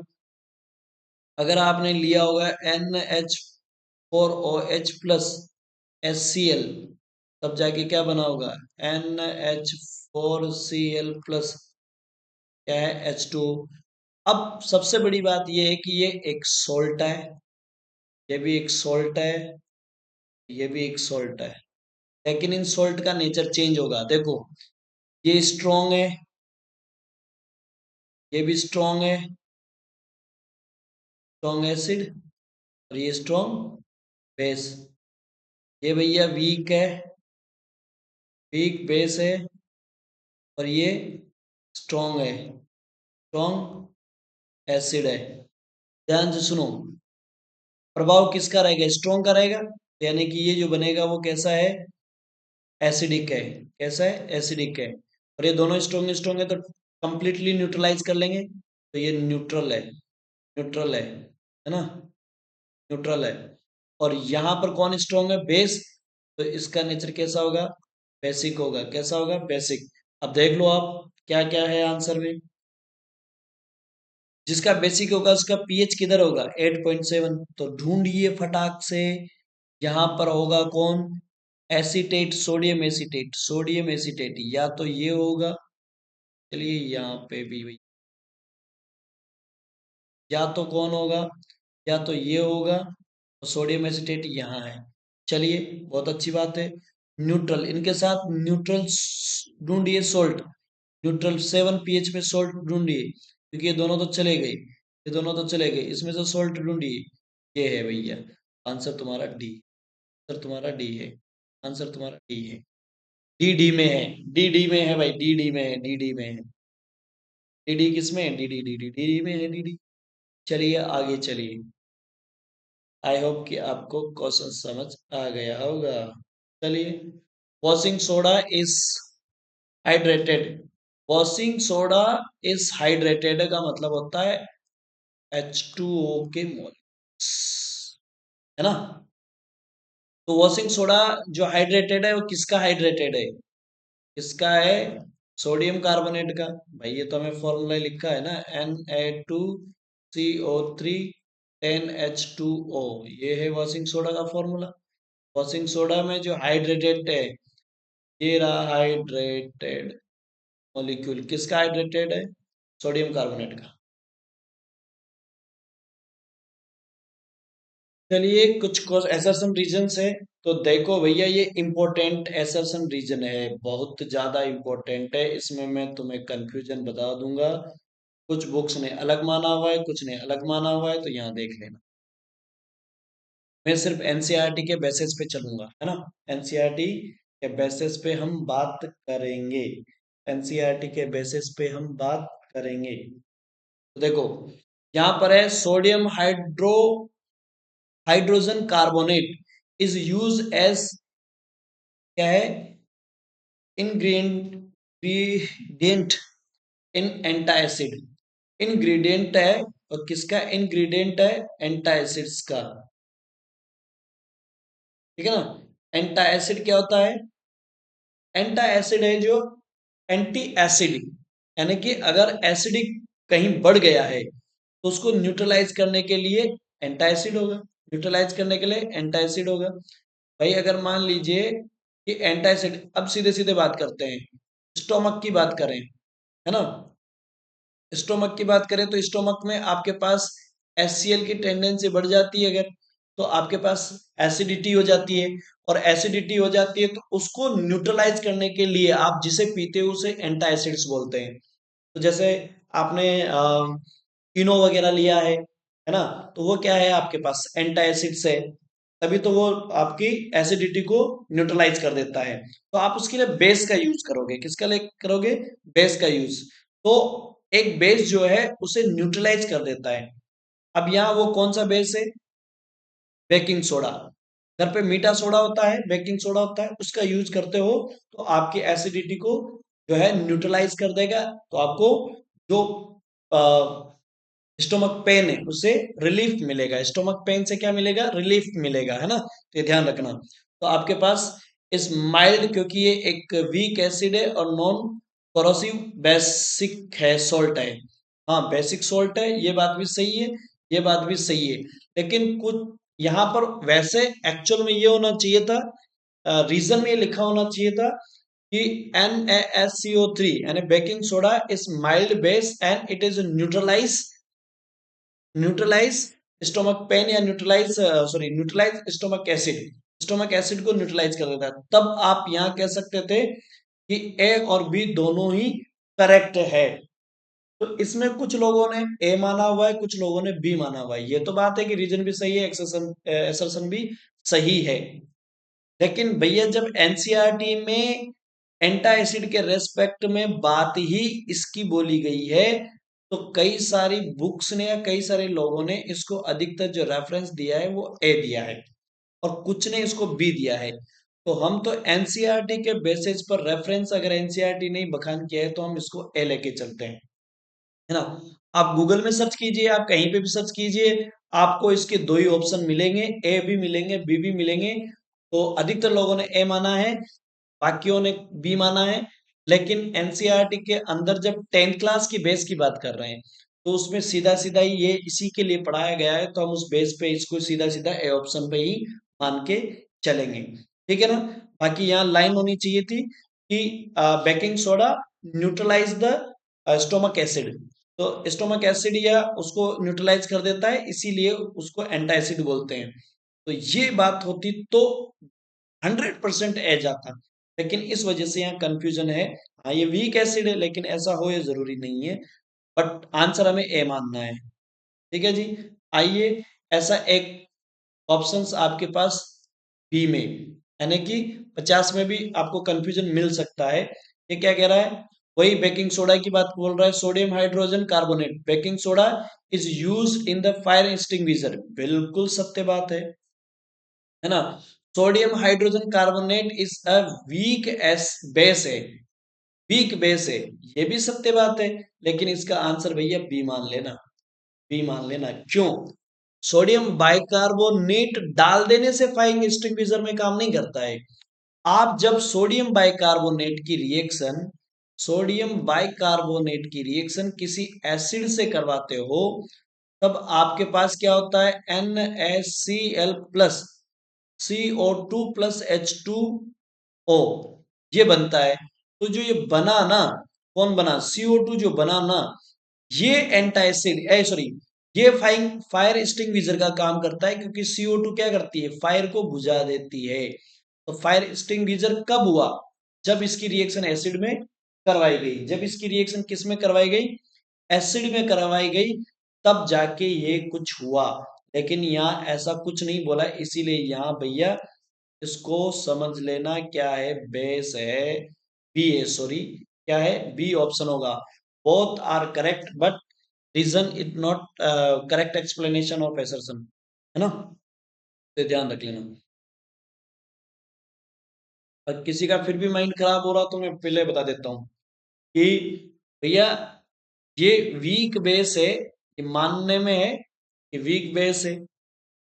अगर आपने लिया होगा NH4OH प्लस HCl, तब जाके क्या बना होगा NH4Cl प्लस क्या है H2। अब सबसे बड़ी बात यह है कि ये एक सॉल्ट है, ये भी एक सॉल्ट है, ये भी एक सॉल्ट है, लेकिन इन सॉल्ट का नेचर चेंज होगा। देखो, ये स्ट्रॉन्ग है, ये भी स्ट्रॉन्ग है, स्ट्रॉन्ग एसिड, और ये स्ट्रॉन्ग बेस। ये भैया वीक है, वीक बेस है, और ये स्ट्रॉन्ग है, स्ट्रॉन्ग एसिड है। ध्यान से सुनो, प्रभाव किसका रहेगा, स्ट्रॉन्ग का रहेगा, यानी कि ये जो बनेगा वो कैसा है, एसिडिक है। कैसा है, एसिडिक है। और ये दोनों स्ट्रॉन्ग स्ट्रॉन्ग है, तो कंप्लीटली न्यूट्रलाइज कर लेंगे, तो ये न्यूट्रल है, न्यूट्रल है ना, न्यूट्रल है। और यहाँ पर कौन स्ट्रॉन्ग है, बेस, तो इसका नेचर कैसा होगा, बेसिक होगा। कैसा होगा, बेसिक। अब देख लो आप क्या क्या है आंसर में। जिसका बेसिक होगा उसका पीएच किधर होगा, 8.7, तो ढूंढिए फटाक से। यहाँ पर होगा कौन, acetate, sodium acetate, sodium acetate, या तो ये होगा, चलिए यहाँ पे भी भाई, या तो कौन होगा, या तो ये होगा, और सोडियम एसीटेट यहाँ है। चलिए, बहुत अच्छी बात है। न्यूट्रल, इनके साथ न्यूट्रल ढूंढिए, सोल्ट, न्यूट्रल 7 pH में सोल्ट ढूंढिए, क्योंकि ये दोनों तो चले गए, ये दोनों तो चले गए, इसमें से सोल्ट ढूंढिए। ये है भैया, आंसर तुम्हारा डी, आंसर तुम्हारा डी है, आंसर तुम्हारा डी है। डी डी में है, डी डी में है भाई, डी डी में है, डी डी में है। डी डी किस में है, D D D D D D में है, डी डी। चलिए आगे चलिए। आई होप कि आपको क्वेश्चन समझ आ गया होगा। चलिए, washing soda is hydrated, washing soda is hydrated का मतलब होता है H2O के मोल्स, है ना। तो वॉशिंग सोडा जो हाइड्रेटेड है वो किसका हाइड्रेटेड है, किसका है, सोडियम कार्बोनेट का। भाई ये तो हमें फॉर्मूला लिखा है ना, Na2CO3 10H2O, ये है वॉशिंग सोडा का फॉर्मूला। वॉशिंग सोडा में जो हाइड्रेटेड है, ये रहा हाइड्रेटेड मॉलिक्यूल, किसका हाइड्रेटेड है, सोडियम कार्बोनेट का। चलिए, कुछ एसर्शन रीजन्स है, तो देखो भैया, ये इंपॉर्टेंट एसर्शन रीजन है, बहुत ज्यादा इंपॉर्टेंट है, इसमें मैं तुम्हें कंफ्यूजन बता दूंगा। कुछ बुक्स ने अलग माना हुआ है, कुछ ने अलग माना हुआ है, तो यहाँ देख लेना। मैं सिर्फ एनसीईआरटी के बेसिस पे चलूंगा, है ना, एनसीईआरटी के बेसिस पे हम बात करेंगे, एनसीईआरटी के बेसिस पे हम बात करेंगे। तो देखो, यहाँ पर है sodium hydrogen carbonate is use as, क्या है, इंग्रेडिएंट इन एंटासिड, इंग्रेडिएंट है, और किसका इंग्रेडिएंट है, एंटासिड्स का। ठीक है ना। एंटासिड क्या होता है, एंटासिड है जो एंटी एसिड, यानी कि अगर एसिडिक कहीं बढ़ गया है तो उसको न्यूट्रलाइज करने के लिए एंटासिड होगा, न्यूट्रलाइज करने के लिए एंटासिड होगा। भाई अगर मान लीजिए कि एंटासिड, अब सीधे सीधे बात करते हैं, स्टोमक की बात करें, है ना, स्टोमक की बात करें तो स्टोमक में आपके पास HCl की टेंडेंसी बढ़ जाती है अगर, तो आपके पास एसिडिटी हो जाती है, और एसिडिटी हो जाती है तो उसको न्यूट्रलाइज करने के लिए आप जिसे पीते हो उसे एंटासिड्स बोलते हैं। तो जैसे आपने इनो वगैरह लिया है ना, तो वो क्या है, आपके पास एंटासिड्स है, तभी तो वो आपकी एसिडिटी को न्यूट्रलाइज कर देता है। तो आप उसके लिए बेस का यूज करोगे, किसका लिए करोगे, बेस का यूज। तो एक बेस जो है उसे न्यूट्रलाइज कर देता है। अब यहाँ वो कौन सा बेस है, बेकिंग सोडा। घर पे मीठा सोडा होता है, बेकिंग सोडा होता है, उसका यूज करते हो तो आपकी एसिडिटी को जो है न्यूट्रलाइज कर देगा। तो आपको जो स्टोमक पेन है उसे रिलीफ मिलेगा, स्टोमक पेन से क्या मिलेगा, रिलीफ मिलेगा, है ना, तो ये ध्यान रखना। तो आपके पास इस माइल्ड, क्योंकि ये एक वीक एसिड है और नॉन कोरोसिव बेसिक है, सोल्ट है। हाँ, बेसिक सोल्ट है, ये बात भी सही है, ये बात भी सही है। लेकिन कुछ यहाँ पर वैसे एक्चुअल में ये होना चाहिए था, रीजन में ये लिखा होना चाहिए था कि NaSCO3 यानी baking soda is mild base and it is neutralise stomach pain, या न्यूट्रलाइज स्टोमक एसिड को न्यूट्रलाइज कर देता है। तब आप यहाँ कह सकते थे कि ए और बी दोनों ही करेक्ट है। तो इसमें कुछ लोगों ने ए माना हुआ है, कुछ लोगों ने बी माना हुआ है। ये तो बात है कि रीजन भी सही है, एक्सर्सन भी सही है। लेकिन भैया जब एनसीईआरटी में एंटा एसिड के रेस्पेक्ट में बात ही इसकी बोली गई है, तो कई सारी बुक्स ने या कई सारे लोगों ने इसको अधिकतर जो रेफरेंस दिया है वो ए दिया है, और कुछ ने इसको बी दिया है। तो हम तो एनसीईआरटी के बेसिस पर रेफरेंस, अगर एनसीईआरटी ने बखान किया है तो हम इसको ए लेके चलते हैं, है ना। आप गूगल में सर्च कीजिए, आप कहीं पे भी सर्च कीजिए, आपको इसके दो ही ऑप्शन मिलेंगे, ए भी मिलेंगे, बी भी मिलेंगे। तो अधिकतर लोगों ने ए माना है, बाकियों ने बी माना है। लेकिन एनसीईआरटी के अंदर जब 10th क्लास की बेस की बात कर रहे हैं, तो उसमें सीधा सीधा ही ये इसी के लिए पढ़ाया गया है, तो हम उस बेस पे इसको सीधा सीधा ए ऑप्शन पे ही मान के चलेंगे, ठीक है ना। बाकी यहाँ लाइन होनी चाहिए थी कि baking soda neutralise the stomach acid, तो स्टोमक एसिड या उसको न्यूट्रलाइज कर देता है, इसीलिए उसको एंटासिड बोलते हैं। तो ये बात होती तो 100% एज आता, लेकिन इस वजह से यहाँ कंफ्यूजन है। हाँ, ये वीक एसिड है, लेकिन ऐसा हो ये जरूरी नहीं है, बट आंसर हमें ए मानना है, ठीक है जी। आइए, ऐसा एक ऑप्शंस आपके पास बी में, यानी कि 50 में भी आपको कंफ्यूजन मिल सकता है। ये क्या कह रहा है, वही बेकिंग सोडा की बात बोल रहा है, sodium hydrogen carbonate baking soda is use in the fire extinguisher, बिल्कुल सत्य बात है ना। Sodium hydrogen carbonate is a weak as base है, वीक बेस है, ये भी सत्य बात है। लेकिन इसका आंसर भैया बी मान लेना, बी मान लेना। क्यों, सोडियम बाइकार्बोनेट डाल देने से फाइरिंग एक्सटिंग्विशर में काम नहीं करता है। आप जब सोडियम बाइकार्बोनेट की रिएक्शन किसी एसिड से करवाते हो, तब आपके पास क्या होता है, NaCl plus CO2 plus H2O, ये बनता है। तो जो ये बना ना, कौन बना, CO2 जो बना ना, ये एंटासिड सॉरी, ये फायर एक्सटिंग्विशर का काम करता है, क्योंकि CO2 क्या करती है, फायर को बुझा देती है। तो फायर एक्सटिंग्विशर कब हुआ, जब इसकी रिएक्शन एसिड में करवाई गई, जब इसकी रिएक्शन किस में करवाई गई, एसिड में करवाई गई, तब जाके ये कुछ हुआ। लेकिन यहाँ ऐसा कुछ नहीं बोला, इसीलिए यहाँ भैया इसको समझ लेना, क्या है, बेस है, बी है, सॉरी, क्या है, बी ऑप्शन होगा। Both are correct, but reason is not correct explanation of assertion, है ना, तो ध्यान रख लेना। और किसी का फिर भी माइंड खराब हो रहा तो मैं पहले बता देता हूँ कि भैया ये वीक बेस है, ये मानने में है कि वीक बेस है,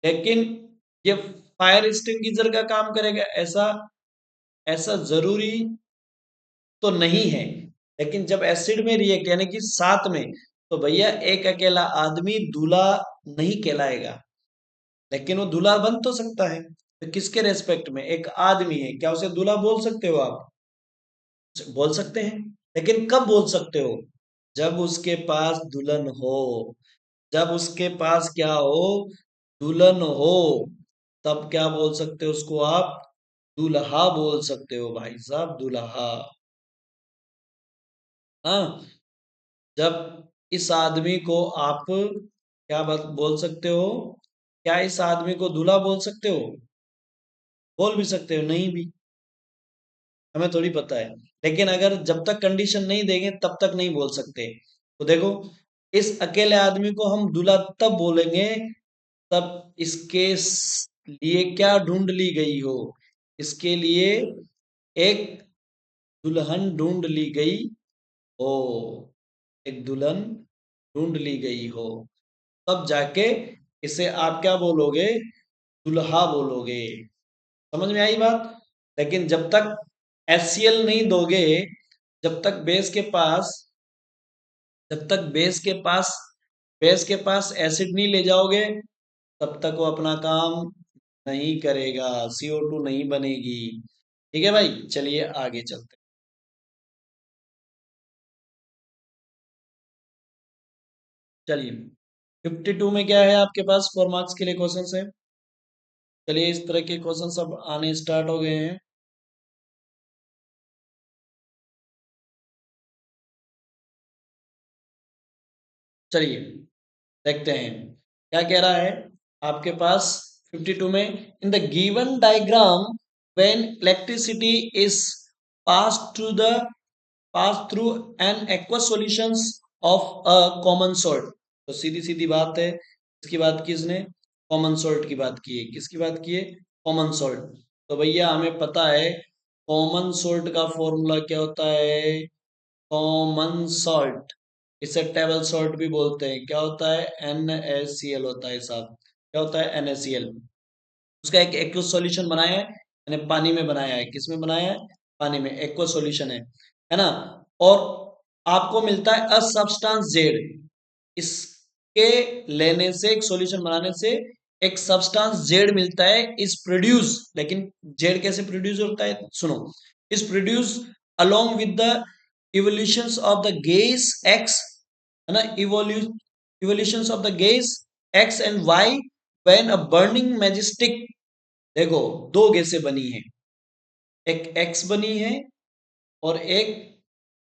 लेकिन ये फायर एक्सटिंग्विशर का काम करेगा, ऐसा ऐसा जरूरी तो नहीं है। लेकिन जब एसिड में रिएक्ट यानी कि साथ में, तो भैया एक अकेला आदमी दूल्हा नहीं कहलाएगा, लेकिन वो दूल्हा बन तो सकता है। तो किसके रेस्पेक्ट में, एक आदमी है, क्या उसे दूल्हा बोल सकते हो आप, बोल सकते हैं। लेकिन कब बोल सकते हो, जब उसके पास दुल्हन हो, जब उसके पास क्या हो, दुल्हन हो, तब क्या बोल सकते हो उसको आप, दूल्हा बोल सकते हो भाई साहब, दूल्हा। हाँ, जब इस आदमी को आप क्या बात बोल सकते हो, क्या इस आदमी को दूल्हा बोल सकते हो, बोल भी सकते हो, नहीं भी, हमें थोड़ी पता है। लेकिन अगर जब तक कंडीशन नहीं देंगे तब तक नहीं बोल सकते। तो देखो, इस अकेले आदमी को हम दूल्हा तब बोलेंगे, तब इसके लिए क्या ढूंढ ली गई हो, इसके लिए एक दुल्हन ढूंढ ली गई हो, एक दुल्हन ढूंढ ली गई हो, तब जाके इसे आप क्या बोलोगे, दुल्हा बोलोगे। समझ में आई बात। लेकिन HCl नहीं दोगे, जब तक बेस के पास जब तक बेस के पास एसिड नहीं ले जाओगे, तब तक वो अपना काम नहीं करेगा, CO2 नहीं बनेगी। ठीक है भाई, चलिए आगे चलते हैं। चलिए 52 में क्या है आपके पास, 4 मार्क्स के लिए क्वेश्चन है। चलिए इस तरह के क्वेश्चन सब आने स्टार्ट हो गए हैं। चलिए देखते हैं क्या कह रहा है आपके पास 52 में। In the given diagram when electricity is pass through the pass through an aqueous solutions of a common salt. तो सीधी सीधी बात है, इसकी बात की इसने, कॉमन सॉल्ट की बात की है। किसकी बात की है, कॉमन सॉल्ट। तो भैया हमें पता है कॉमन सॉल्ट का फॉर्मूला क्या होता है, कॉमन सॉल्ट, इसे टेबल सॉल्ट भी बोलते हैं। क्या होता है, NaCl होता है साहब। क्या होता है, NaCl। उसका एक एक्वस सॉल्यूशन बनाया है, यानी पानी में बनाया है। किस में बनाया है, पानी में, एक्वस सॉल्यूशन है ना। और आपको मिलता है अ सब्सटेंस जेड। इसके लेने से, एक सॉल्यूशन बनाने से एक सब्सटेंस जेड मिलता है, इज प्रोड्यूस। लेकिन जेड कैसे प्रोड्यूस होता है, सुनो। Is produce along with the evolutions of the gas X, है ना, evolutions of the gas X and Y when a burning matchstick. देखो, दो गैसें बनी है, एक एक्स बनी है और एक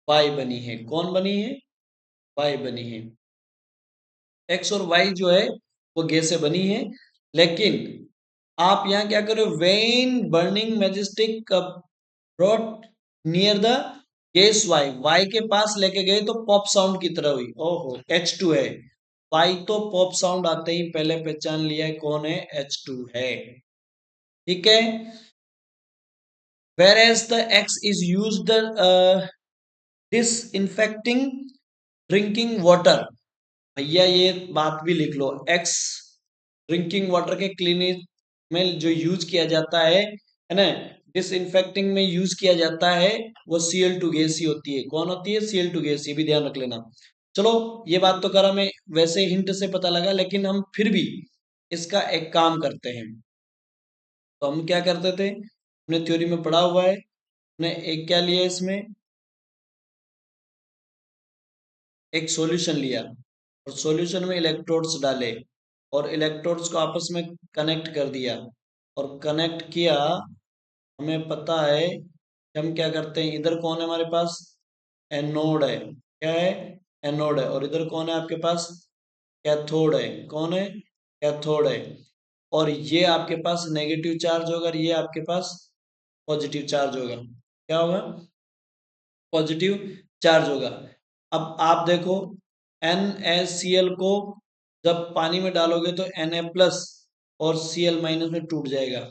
वाई बनी है। कौन बनी है, वाई बनी है। एक्स और वाई जो है वो गैसें बनी है। लेकिन आप यहाँ क्या करो, when burning matchstick brought near the gas Y, Y के पास लेके गए तो पॉप साउंड की तरह हुई। ओहो, H2 है। वाई तो पॉप साउंड आते ही पहले पहचान लिया है कौन है, H2 है। ठीक है। whereas the X is used disinfecting drinking water. भैया ये बात भी लिख लो, एक्स ड्रिंकिंग वाटर के क्लीनिंग में जो यूज किया जाता है ना, डिसइंफेक्टिंग में यूज किया जाता है, वो Cl2 गैस ही होती है। कौन होती है, Cl2 गैस। ये भी ध्यान रख लेना। चलो, ये बात तो करा मैं, वैसे हिंट से पता लगा, लेकिन हम फिर भी इसका एक काम करते हैं। तो हम क्या करते थे, हमने थ्योरी में पढ़ा हुआ है, हमने एक क्या लिया इसमें, एक सॉल्यूशन लिया और सॉल्यूशन में इलेक्ट्रोड्स डाले और इलेक्ट्रोड्स को आपस में कनेक्ट कर दिया। और कनेक्ट किया, हमें पता है कि हम क्या करते हैं, इधर कौन है हमारे पास, एनोड है। क्या है, एनोड है। और इधर कौन है आपके पास, कैथोड है। कौन है, कैथोड है। और ये आपके पास नेगेटिव चार्ज होगा और ये आपके पास पॉजिटिव चार्ज होगा। क्या होगा, पॉजिटिव चार्ज होगा। अब आप देखो, NaCl को जब पानी में डालोगे तो Na+ और Cl- में टूट जाएगा।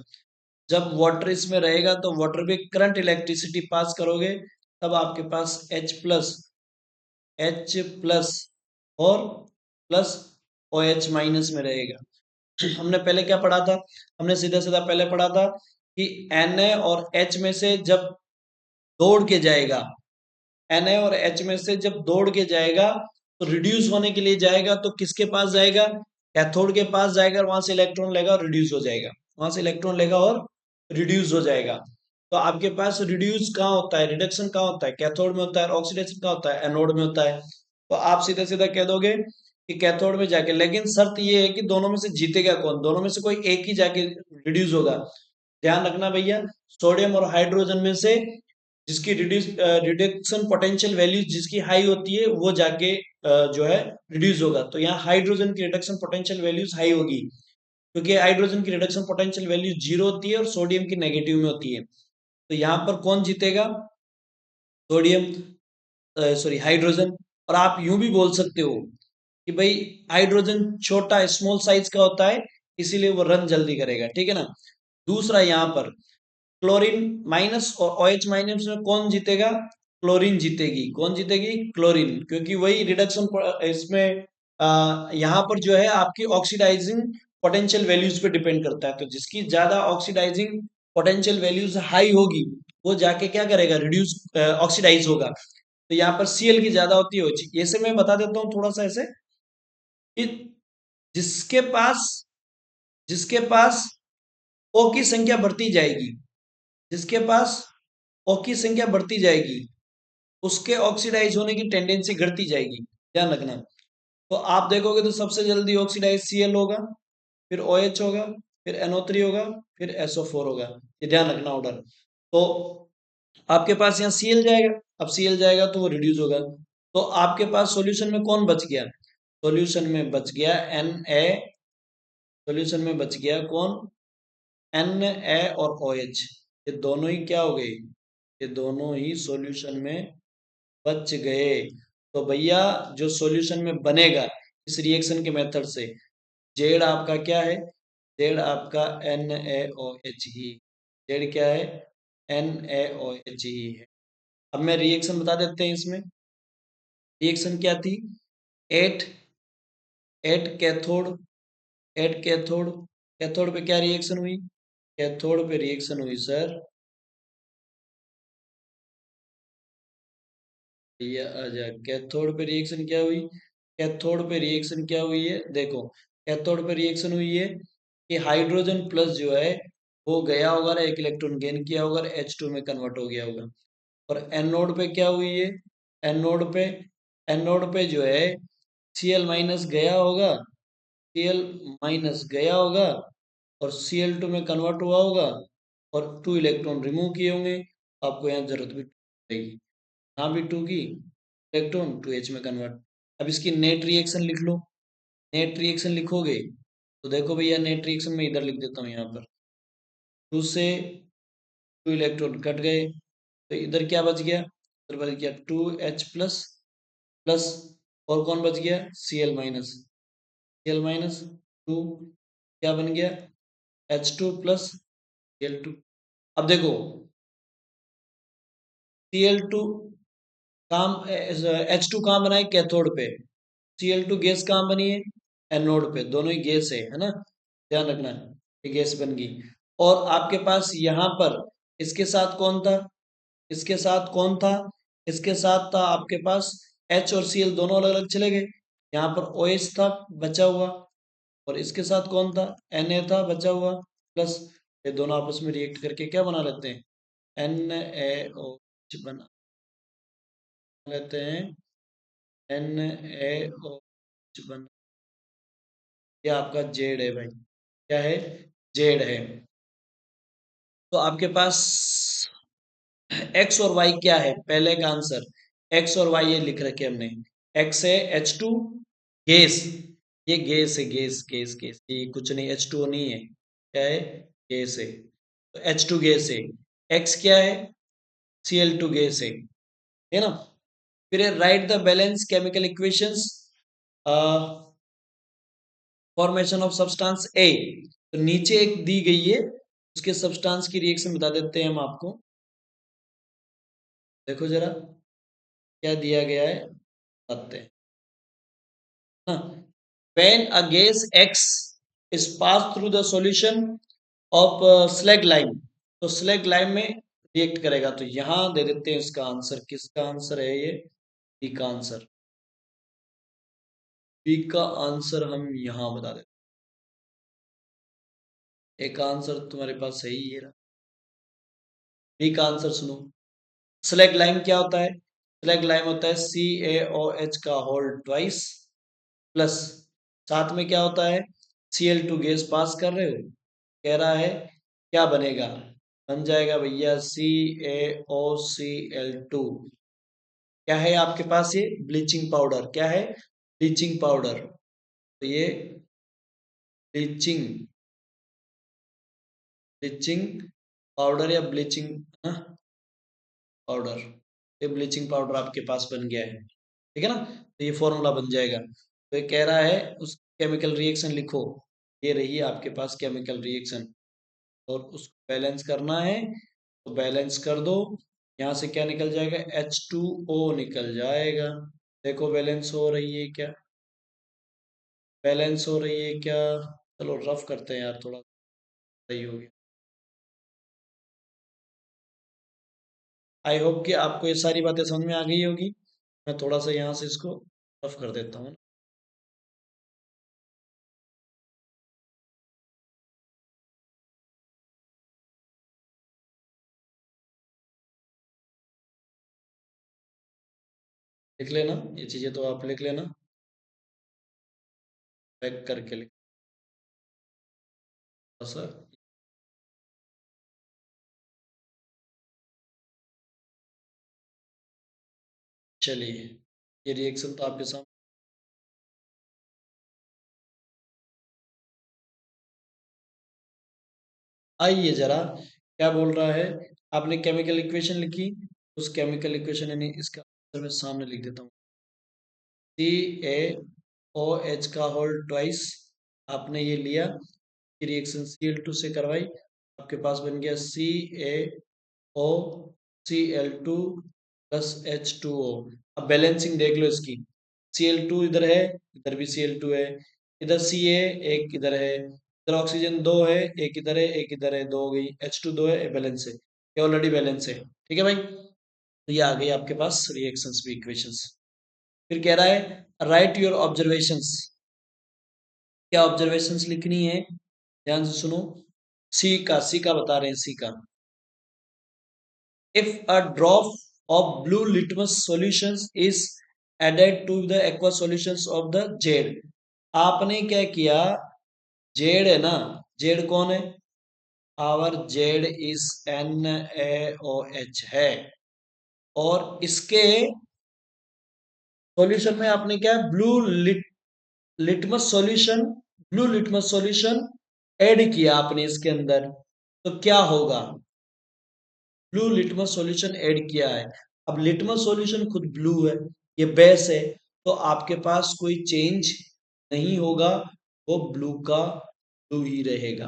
जब वाटर इसमें रहेगा तो वाटर भी करंट इलेक्ट्रिसिटी पास करोगे, तब आपके पास H+ और प्लस OH- में रहेगा। हमने पहले क्या पढ़ा था, हमने सीधा सीधा पहले पढ़ा था कि Na और H में से जब दौड़ के जाएगा, Na और H में से जब दौड़ के जाएगा तो रिड्यूस होने के लिए जाएगा, तो किसके पास जाएगा, कैथोड के पास जाएगा और वहां से इलेक्ट्रॉन लेगा और रिड्यूस हो जाएगा। वहां से इलेक्ट्रॉन लेगा और रिड्यूस हो जाएगा। तो आपके पास रिड्यूस कहाँ होता है, रिडक्शन कहाँ होता है, कैथोड में होता है। ऑक्सीडेशन कहाँ होता है, एनोड में होता है। तो आप सीधा सीधा कह दोगे कि कैथोड में जाके, लेकिन शर्त ये है कि दोनों में से जीतेगा कौन, दोनों में से कोई एक ही जाके रिड्यूस होगा। ध्यान रखना भैया, सोडियम और हाइड्रोजन में से जिसकी रिडक्शन पोटेंशियल वैल्यू जिसकी हाई होती है वो जाके जो है रिड्यूस होगा। तो यहाँ हाइड्रोजन की रिडक्शन पोटेंशियल वैल्यूज हाई होगी, क्योंकि हाइड्रोजन की रिडक्शन पोटेंशियल वैल्यू 0 होती है और सोडियम की नेगेटिव में होती है। तो यहाँ पर कौन जीतेगा, सोडियम, सॉरी हाइड्रोजन। और आप यूं भी बोल सकते हो कि भाई हाइड्रोजन छोटा स्मॉल साइज का होता है, इसीलिए वो रन जल्दी करेगा। ठीक है ना। दूसरा यहाँ पर क्लोरीन माइनस और OH- में कौन जीतेगा, क्लोरीन जीतेगी। कौन जीतेगी? क्लोरीन, क्योंकि वही रिडक्शन इसमें यहाँ पर जो है आपकी ऑक्सीडाइजिंग पोटेंशियल वैल्यूज पे डिपेंड करता है। तो जिसकी ज्यादा ऑक्सीडाइजिंग पोटेंशियल वैल्यूज हाई होगी वो जाके क्या करेगा? रिड्यूस ऑक्सीडाइज होगा। तो यहाँ पर Cl की ज्यादा होती है। ऐसे मैं बता देता हूँ थोड़ा सा ऐसे कि जिसके पास जिसके पास O की संख्या बढ़ती जाएगी, जिसके पास O की संख्या बढ़ती जाएगी उसके ऑक्सीडाइज होने की टेंडेंसी घटती जाएगी। ध्यान रखना। तो आप देखोगे तो सबसे जल्दी ऑक्सीडाइज Cl होगा, फिर OH होगा, फिर NO3 होगा, फिर SO4 होगा। ये ध्यान रखना ऑर्डर। तो आपके पास यहाँ Cl जाएगा, अब Cl जाएगा तो वो रिड्यूस होगा। तो आपके पास सॉल्यूशन में कौन बच गया? सॉल्यूशन में बच गया Na। सॉल्यूशन में बच गया कौन? Na और OH। ये दोनों ही क्या हो गए? ये दोनों ही सॉल्यूशन में बच गए। तो भैया जो सॉल्यूशन में बनेगा इस रिएक्शन के मेथड से, जेड आपका क्या है? जेड आपका NaOH ही। जेड क्या है? NaOH ही है। अब मैं रिएक्शन बता देते हैं इसमें। रिएक्शन क्या थी? At at cathode at cathode cathode पे क्या रिएक्शन हुई? कैथोड पे रिएक्शन हुई सर, ये आ जाए। कैथोड पे रिएक्शन क्या हुई? कैथोड पे रिएक्शन क्या हुई है? देखो, कैथोड पे रिएक्शन हुई है कि हाइड्रोजन प्लस जो है वो गया होगा ना, एक इलेक्ट्रॉन गेन किया होगा, H2 में कन्वर्ट हो गया होगा। और एनोड पे क्या हुई है? एनोड पे एनोड पे जो है Cl माइनस गया होगा, Cl माइनस गया होगा और Cl2 में कन्वर्ट हुआ होगा और 2 इलेक्ट्रॉन रिमूव किए होंगे। आपको यहाँ जरूरत भी पड़ेगी, यहाँ भी 2 की इलेक्ट्रॉन 2H में कन्वर्ट। अब इसकी नेट रिएक्शन लिख लो। नेट रिएक्शन लिखोगे तो देखो भैया, नेट रिएक्शन में इधर लिख देता हूँ यहाँ पर। 2 से 2 इलेक्ट्रॉन कट गए तो इधर क्या बच गया? इधर बच गया 2H प्लस प्लस, और कौन बच गया? Cl minus. Cl माइनस 2 क्या बन गया? H2 plus Cl2। अब देखो, Cl2 काम H2 कहाँ बना है? कैथोड पे। Cl2 गैस कहाँ बनी है? एनोड पे। दोनों ही गैस है ना? ध्यान रखना, ये गैस बन गई। और आपके पास यहाँ पर इसके साथ कौन था? इसके साथ कौन था? इसके साथ था आपके पास H और Cl दोनों अलग अलग चले गए। यहाँ पर OH था बचा हुआ, और इसके साथ कौन था? Na था बचा हुआ, प्लस ये दोनों आपस में रिएक्ट करके क्या बना लेते हैं? NaOH बना लेते हैं। NaOH बना, ये आपका जेड है भाई। क्या है? जेड है। तो आपके पास एक्स और वाई क्या है? पहले का आंसर एक्स और वाई ये लिख रखे हमने। एक्स है H2 गैस, ये गैस है, गैस गैस गैस, ये कुछ नहीं, H2O नहीं है। क्या है? गैस है। तो H2 गैस है। एक्स क्या है? Cl2 गैस है ना? फिर write the balance chemical equations formation of substance A. तो नीचे एक दी गई है, उसके सब्सटेंस की रिएक्शन बता देते हैं हम आपको। देखो जरा क्या दिया गया है, बताते हैं ना। When a gas X is passed through the solution of slag lime, तो slag lime में रिएक्ट करेगा। तो यहां दे देते हैं इसका आंसर। किसका आंसर है ये? बी का आंसर। बी का आंसर हम यहां बता देते हैं। एक आंसर तुम्हारे पास सही है। बी का आंसर सुनो। स्लैग लाइम क्या होता है? स्लैग लाइम होता है CaOH का होल ट्वाइस, प्लस साथ में क्या होता है? Cl2 गैस पास कर रहे हो। कह रहा है क्या बनेगा? बन जाएगा भैया CaOCl2। क्या है आपके पास? ये ब्लीचिंग पाउडर। क्या है? Bleaching powder. तो ये ब्लीचिंग ब्लीचिंग पाउडर या ब्लीचिंग पाउडर, ये ब्लीचिंग पाउडर आपके पास बन गया है। ठीक है ना? तो ये फॉर्मूला बन जाएगा। तो ये कह रहा है उस केमिकल रिएक्शन लिखो। ये रही आपके पास केमिकल रिएक्शन, और उसको बैलेंस करना है तो बैलेंस कर दो। यहाँ से क्या निकल जाएगा, H2O निकल जाएगा। देखो बैलेंस हो रही है क्या, बैलेंस हो रही है क्या। चलो रफ करते हैं यार, थोड़ा सही हो गया। आई होप कि आपको ये सारी बातें समझ में आ गई होगी। मैं थोड़ा सा यहाँ से इसको रफ कर देता हूँ। लिख लेना, ये चीजें तो आप लिख लेना, पैक करके लिख सर। चलिए, ये रिएक्शन तो आपके सामने। आइए जरा, क्या बोल रहा है। आपने केमिकल इक्वेशन लिखी, उस केमिकल इक्वेशन यानी इसका आंसर मैं सामने लिख देता हूँ। CaOH का होल ट्वाइस, आपने ये लिया, रिएक्शन Cl2 से करवाई, आपके पास बन गया CaOCl2 प्लस H2O। अब बैलेंसिंग देख लो इसकी, Cl2 इधर है, इधर भी Cl2 है, इधर Ca एक इधर है, इधर ऑक्सीजन दो है, एक इधर है एक इधर है, दो हो गई, H2 दो है, बैलेंस है, ये ऑलरेडी बैलेंस है। ठीक है भाई, तो ये आ गई आपके पास रिएक्शंस भी इक्वेशंस। फिर कह रहा है राइट योर ऑब्जर्वेशंस, क्या ऑब्जर्वेशंस लिखनी है, ध्यान से सुनो। सी का बता रहे हैं, सी का। If a drop of blue litmus solutions is added to the aqua solutions of the Z. आपने क्या किया, जेड है ना, जेड कौन है, आवर जेड इज NaOH है, और इसके सॉल्यूशन में आपने क्या है, litmus solution, blue litmus solution add किया आपने इसके अंदर, तो क्या होगा, ब्लू लिटमस सॉल्यूशन ऐड किया है। अब लिटमस सॉल्यूशन खुद ब्लू है, ये बेस है, तो आपके पास कोई चेंज नहीं होगा, वो ब्लू का ब्लू ही रहेगा।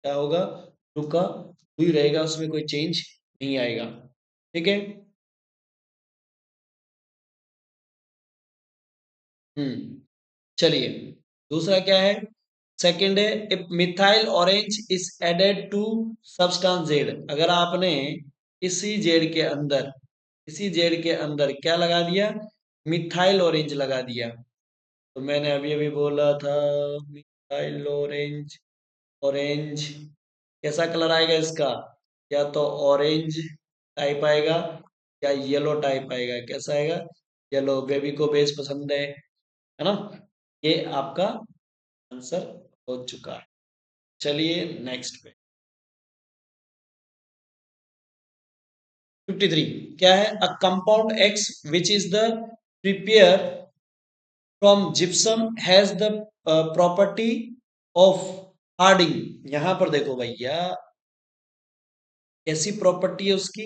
क्या होगा, ब्लू का ब्लू ही रहेगा, उसमें कोई चेंज नहीं आएगा। ठीक है। चलिए, दूसरा क्या है, सेकंड है, if methyl orange is added to substance Z. अगर आपने इसी जेड के अंदर, इसी जेड के अंदर क्या लगा दिया, मिथाइल ऑरेंज लगा दिया, तो मैंने अभी अभी बोला था मिथाइल ऑरेंज, ऑरेंज कैसा कलर आएगा इसका, या तो ऑरेंज टाइप आएगा या येलो टाइप आएगा। कैसा आएगा, येलो, बेबी को बेस पसंद है ना। ये आपका आंसर हो चुका है। चलिए नेक्स्ट पे, 53 क्या है, a compound X which is the prepare from gypsum has the property of harding. यहां पर देखो भैया, कैसी प्रॉपर्टी है उसकी,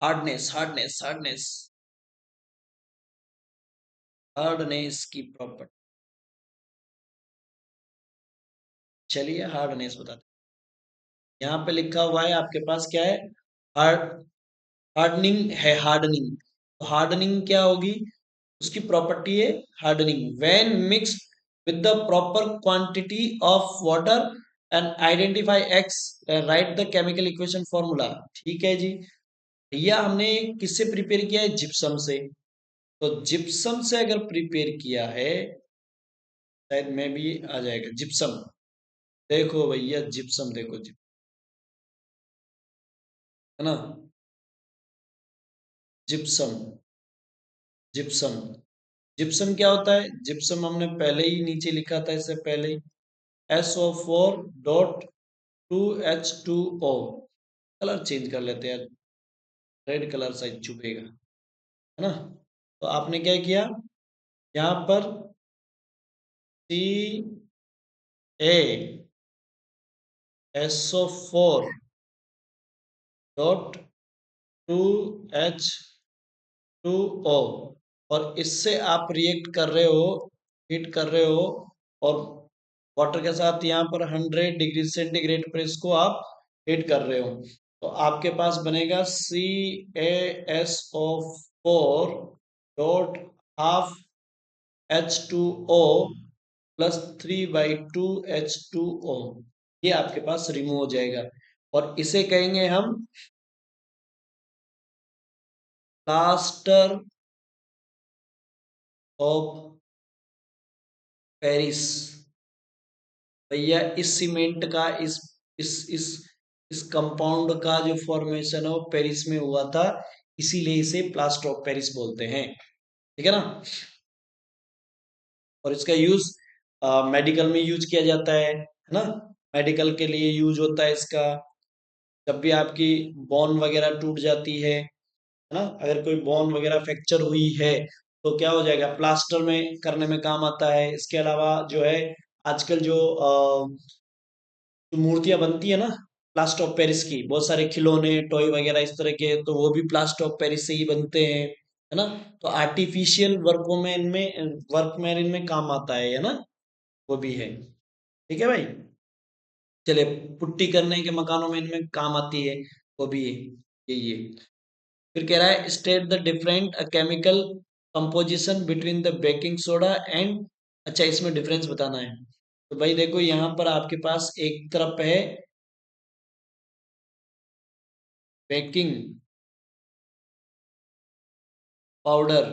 हार्डनेस हार्डनेस हार्डनेस, हार्डनेस की प्रॉपर्टी। चलिए हार्डनेस बताते हैं। यहाँ पे लिखा हुआ है आपके पास क्या है, हार्ड, हार्डनिंग है, हार्डनिंग, तो हार्डनिंग क्या होगी, उसकी प्रॉपर्टी है hardening, when mixed with the proper quantity of water and identify x, right the chemical equation formula. ठीक है जी, भैया हमने किससे प्रिपेयर किया है, जिप्सम से, तो जिप्सम से अगर प्रिपेयर किया है, शायद में भी आ जाएगा जिप्सम। देखो भैया जिप्सम, देखो है ना, जिप्सम, जिप्सम, जिप्सम क्या होता है, जिप्सम हमने पहले ही नीचे लिखा था, इससे पहले ही, SO4.2H2O। कलर चेंज कर लेते हैं, रेड कलर शायद चुभेगा, है ना। तो आपने क्या किया, यहाँ पर CaSO4.2H2O, और इससे आप रिएक्ट कर रहे हो, हीट कर रहे हो, और वाटर के साथ यहाँ पर 100 डिग्री सेंटीग्रेड पर इसको आप हीट कर रहे हो। तो आपके पास बनेगा CaSO4 dot half H2O plus 3/2 H2O। ये आपके पास रिमूव हो जाएगा और इसे कहेंगे हम प्लास्टर ऑफ पेरिस। भैया इस सीमेंट का इस इस कंपाउंड का जो फॉर्मेशन है वो पेरिस में हुआ था, इसीलिए इसे प्लास्टर ऑफ पेरिस बोलते हैं। ठीक है ना। और इसका यूज मेडिकल में यूज किया जाता है ना। मेडिकल के लिए यूज होता है इसका। जब भी आपकी बोन वगैरह टूट जाती है ना, अगर कोई बोन वगैरह फ्रैक्चर हुई है तो क्या हो जाएगा, प्लास्टर में करने में काम आता है। इसके अलावा जो है आजकल जो मूर्तियां बनती है ना प्लास्टर ऑफ पेरिस की, बहुत सारे खिलौने टॉय वगैरह इस तरह के, तो वो भी प्लास्टर ऑफ पेरिस से ही बनते हैं, है ना। तो आर्टिफिशियल वर्कों में इनमें वर्क में इनमें काम आता है ना, वो भी है। ठीक है भाई। चलिए, पुट्टी करने के मकानों में इनमें काम आती है, वो भी है। ये फिर कह रहा है state the different chemical composition between the baking soda and. अच्छा, इसमें डिफरेंस बताना है। तो भाई देखो, यहाँ पर आपके पास एक तरफ है बेकिंग पाउडर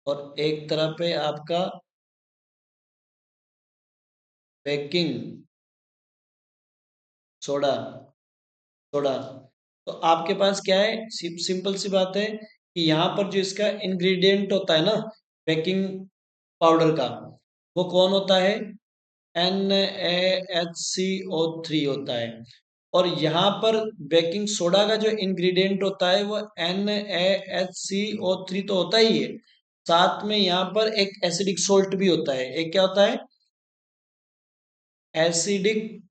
और एक तरफ है आपका बेकिंग सोडा। सोडा। तो आपके पास क्या है, सिंपल सी बात है कि यहाँ पर जो इसका इंग्रेडिएंट होता है ना बेकिंग पाउडर का, वो कौन होता है, NaHCO3 होता है। और यहाँ पर बेकिंग सोडा का जो इंग्रेडिएंट होता है वो NaHCO3 तो होता ही है, साथ में यहाँ पर एक एसिडिक सोल्ट भी होता है। एक क्या होता है, एसिडिक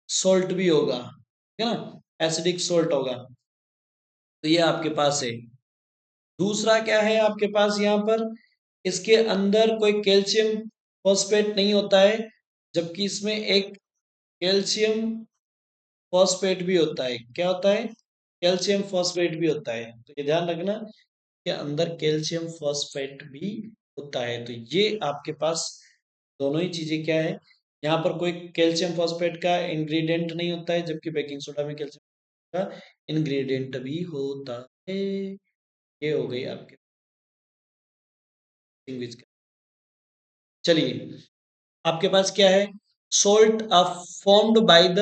सोल्ट भी होगा, ठीक है ना, एसिडिक सोल्ट होगा। तो ये आपके पास है। दूसरा क्या है आपके पास यहाँ पर, इसके अंदर कोई कैल्शियम फॉस्फेट नहीं होता है, जबकि इसमें एक कैल्शियम फॉस्फेट भी होता है। क्या होता है, कैल्शियम फॉस्फेट भी होता है। तो ये ध्यान रखना के अंदर कैल्शियम फॉस्फेट भी होता है। तो ये आपके पास दोनों ही चीजें क्या है, यहाँ पर कोई कैल्शियम फॉस्फेट का इंग्रेडिएंट नहीं होता है, जबकि बेकिंग सोडा में कैल्शियम का इंग्रेडिएंट भी होता है। ये हो गई आपके लैंग्वेज का। चलिए, आपके पास क्या है, salt formed by the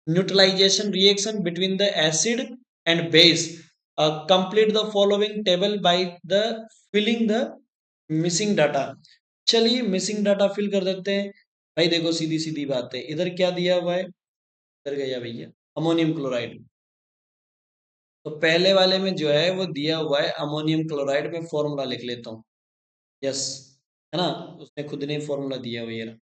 neutralisation reaction between the acid and base. Complete the following table by the filling the missing data. चलिए, मिसिंग डाटा फिल कर देते हैं। भाई देखो, सीधी सीधी बात है, इधर क्या दिया हुआ है, इधर गया भैया अमोनियम क्लोराइड। तो पहले वाले में जो है वो दिया हुआ है अमोनियम क्लोराइड, में फॉर्मूला लिख लेता हूँ। यस, है ना, उसने खुद ने फॉर्मूला दिया हुआ है।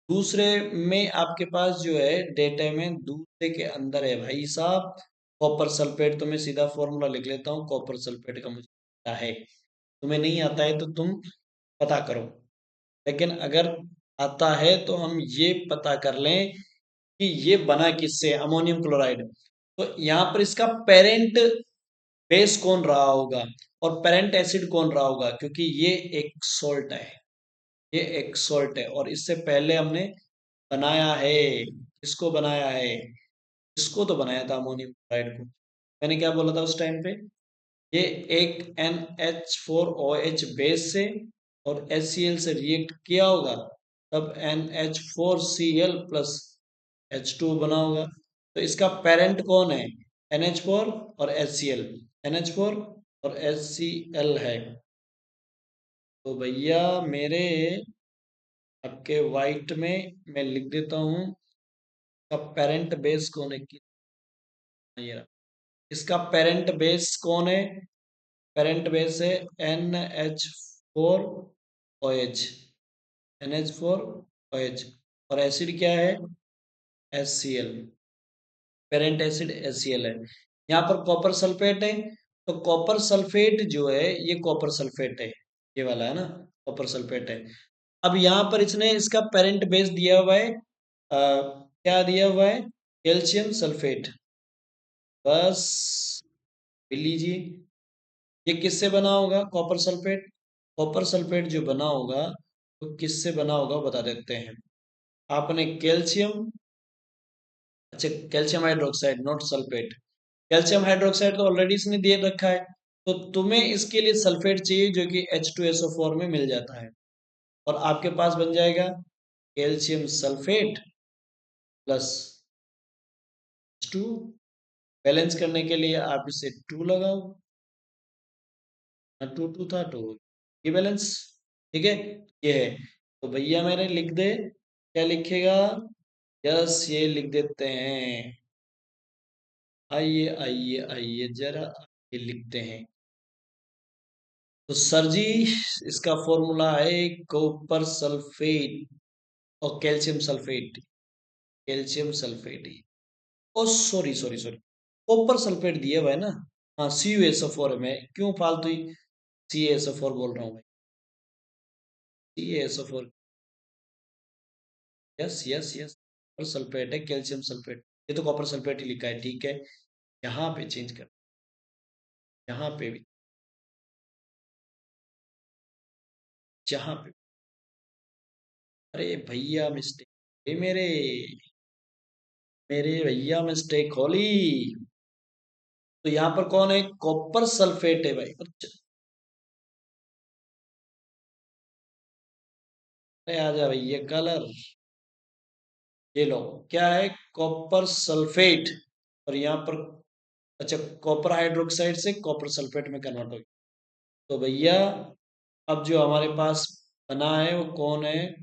दूसरे में आपके पास जो है डेटा में दूसरे के अंदर है भाई साहब कॉपर सल्फेट। तो मैं सीधा फॉर्मूला लिख लेता हूँ, कॉपर सल्फेट का मुझे पता है। तुम्हें नहीं आता है तो तुम पता करो, लेकिन अगर आता है तो हम ये पता कर लें कि ये बना किससे, अमोनियम क्लोराइड। तो यहाँ पर इसका पेरेंट बेस कौन रहा होगा और पेरेंट एसिड कौन रहा होगा, क्योंकि ये एक सॉल्ट है, ये एक सॉल्ट है और इससे पहले हमने बनाया है। इसको बनाया है, इसको तो बनाया था अमोनियम क्लोराइड को। मैंने क्या बोला था उस टाइम पे, ये एक NH4OH बेस से और HCl से रिएक्ट किया होगा, तब NH4Cl प्लस H2 बना होगा। तो इसका पेरेंट कौन है, NH4 और HCl, NH4 और HCl है। तो भैया मेरे आपके वाइट में मैं लिख देता हूँ, इसका पेरेंट बेस कौन है ये रहा। इसका पेरेंट बेस कौन है, पेरेंट बेस है NH4OH, NH4OH। और एसिड क्या है, HCl। पेरेंट एसिड HCl है। यहाँ पर कॉपर सल्फेट है, तो कॉपर सल्फेट जो है ये कॉपर सल्फेट है, ये वाला है ना, कॉपर सल्फेट है। अब यहाँ पर इसने इसका पेरेंट बेस दिया हुआ है, क्या दिया हुआ है, कैल्शियम सल्फेट। बस पी लीजिए। ये किससे बना होगा? Copper sulphate. कॉपर सल्फेट जो बना होगा तो किससे बना होगा बता देते हैं। आपने कैल्शियम, अच्छा calcium hydroxide not sulphate, calcium hydroxide तो ऑलरेडी इसने दे रखा है, तो तुम्हें इसके लिए सल्फेट चाहिए जो कि H2SO4 में मिल जाता है, और आपके पास बन जाएगा calcium sulphate plus H2। Balance करने के लिए आप इसे 2 लगाओ, 2 था तो ये बैलेंस। ठीक है, ये है। तो भैया मैंने लिख दे, क्या लिखेगा? यस ये लिख देते हैं। आइए आइए आइए जरा ये लिखते हैं। तो सर जी इसका फॉर्मूला है कॉपर सल्फेट और कैल्शियम सल्फेट, कैल्शियम सल्फेट ही। O sorry sorry sorry, copper sulphate दिया हुआ है ना। हाँ CuSO4 है, मैं क्यों फालतू ही CaSO4 बोल रहा हूँ मैं। CaSO4, yes yes yes, copper sulphate है कैल्शियम सल्फेट, ये तो कॉपर सल्फेट ही लिखा है। ठीक है, यहाँ पे चेंज कर, यहाँ पे भी, जहाँ पे, अरे भैया मिस्टेक, ये मेरे मेरे भैया मिस्टेक होली। तो यहाँ पर कौन है? कॉपर सल्फेट है भाई। अरे आजा भैया कलर, ये लो, क्या है? कॉपर सल्फेट, और यहाँ पर अच्छा कॉपर हाइड्रोक्साइड से कॉपर सल्फेट में कन्वर्ट हो गया। तो भैया अब जो हमारे पास बना है वो कौन है?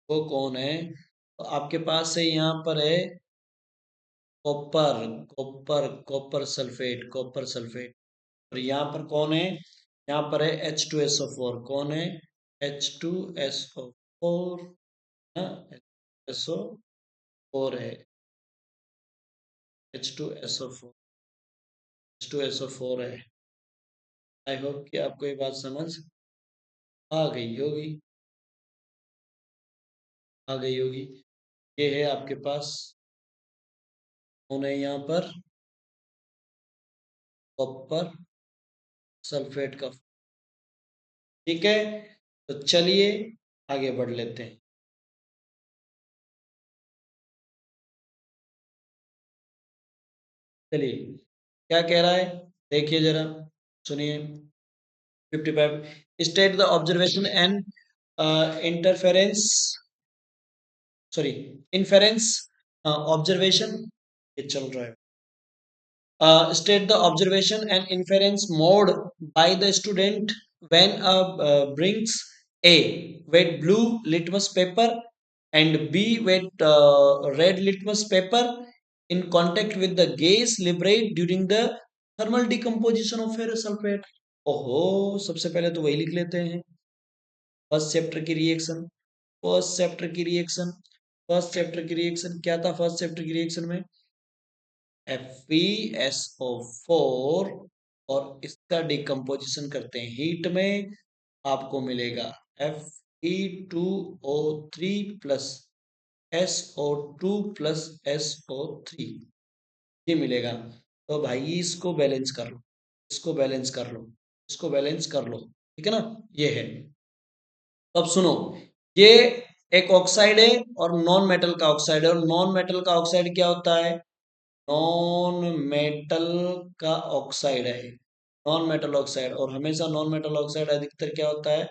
वो कौन है? तो आपके पास है, यहाँ पर है copper, copper copper sulphate, copper sulphate. और यहाँ पर कौन है? यहाँ पर है H2SO4। कौन है? H2SO4, SO4 है, H2SO4, H2SO4 है। आई होप कि आपको ये बात समझ आ गई होगी, आ गई होगी। ये है आपके पास, कौन है यहाँ पर? कॉपर सल्फेट का। ठीक है, तो चलिए आगे बढ़ लेते हैं। चलिए क्या कह रहा है, देखिए जरा, सुनिए। 55, state the observation and interference, sorry inference observation, ये चल रहा है। State the observation and inference mode by the student when brings A wet blue litmus paper and B wet red litmus paper in contact with the gas liberate during the thermal decomposition of ferrous sulfate। ओहो, सबसे पहले तो वही लिख लेते हैं, first chapter की reaction, first chapter की रिएक्शन, फर्स्ट चैप्टर की रिएक्शन क्या था? फर्स्ट चैप्टर की रिएक्शन में FeSO4, और इसका डिकम्पोजिशन करते हैं हीट में, आपको मिलेगा Fe2O3 plus SO2 plus SO3, ये मिलेगा। तो भाई इसको बैलेंस कर लो, इसको बैलेंस कर लो, इसको बैलेंस कर लो, ठीक है ना? ये है। तो अब सुनो, ये एक ऑक्साइड है और नॉन मेटल का ऑक्साइड है, और नॉन मेटल का ऑक्साइड क्या होता है? नॉन मेटल का ऑक्साइड है, नॉन मेटल ऑक्साइड, और हमेशा नॉन मेटल ऑक्साइड अधिकतर क्या होता है?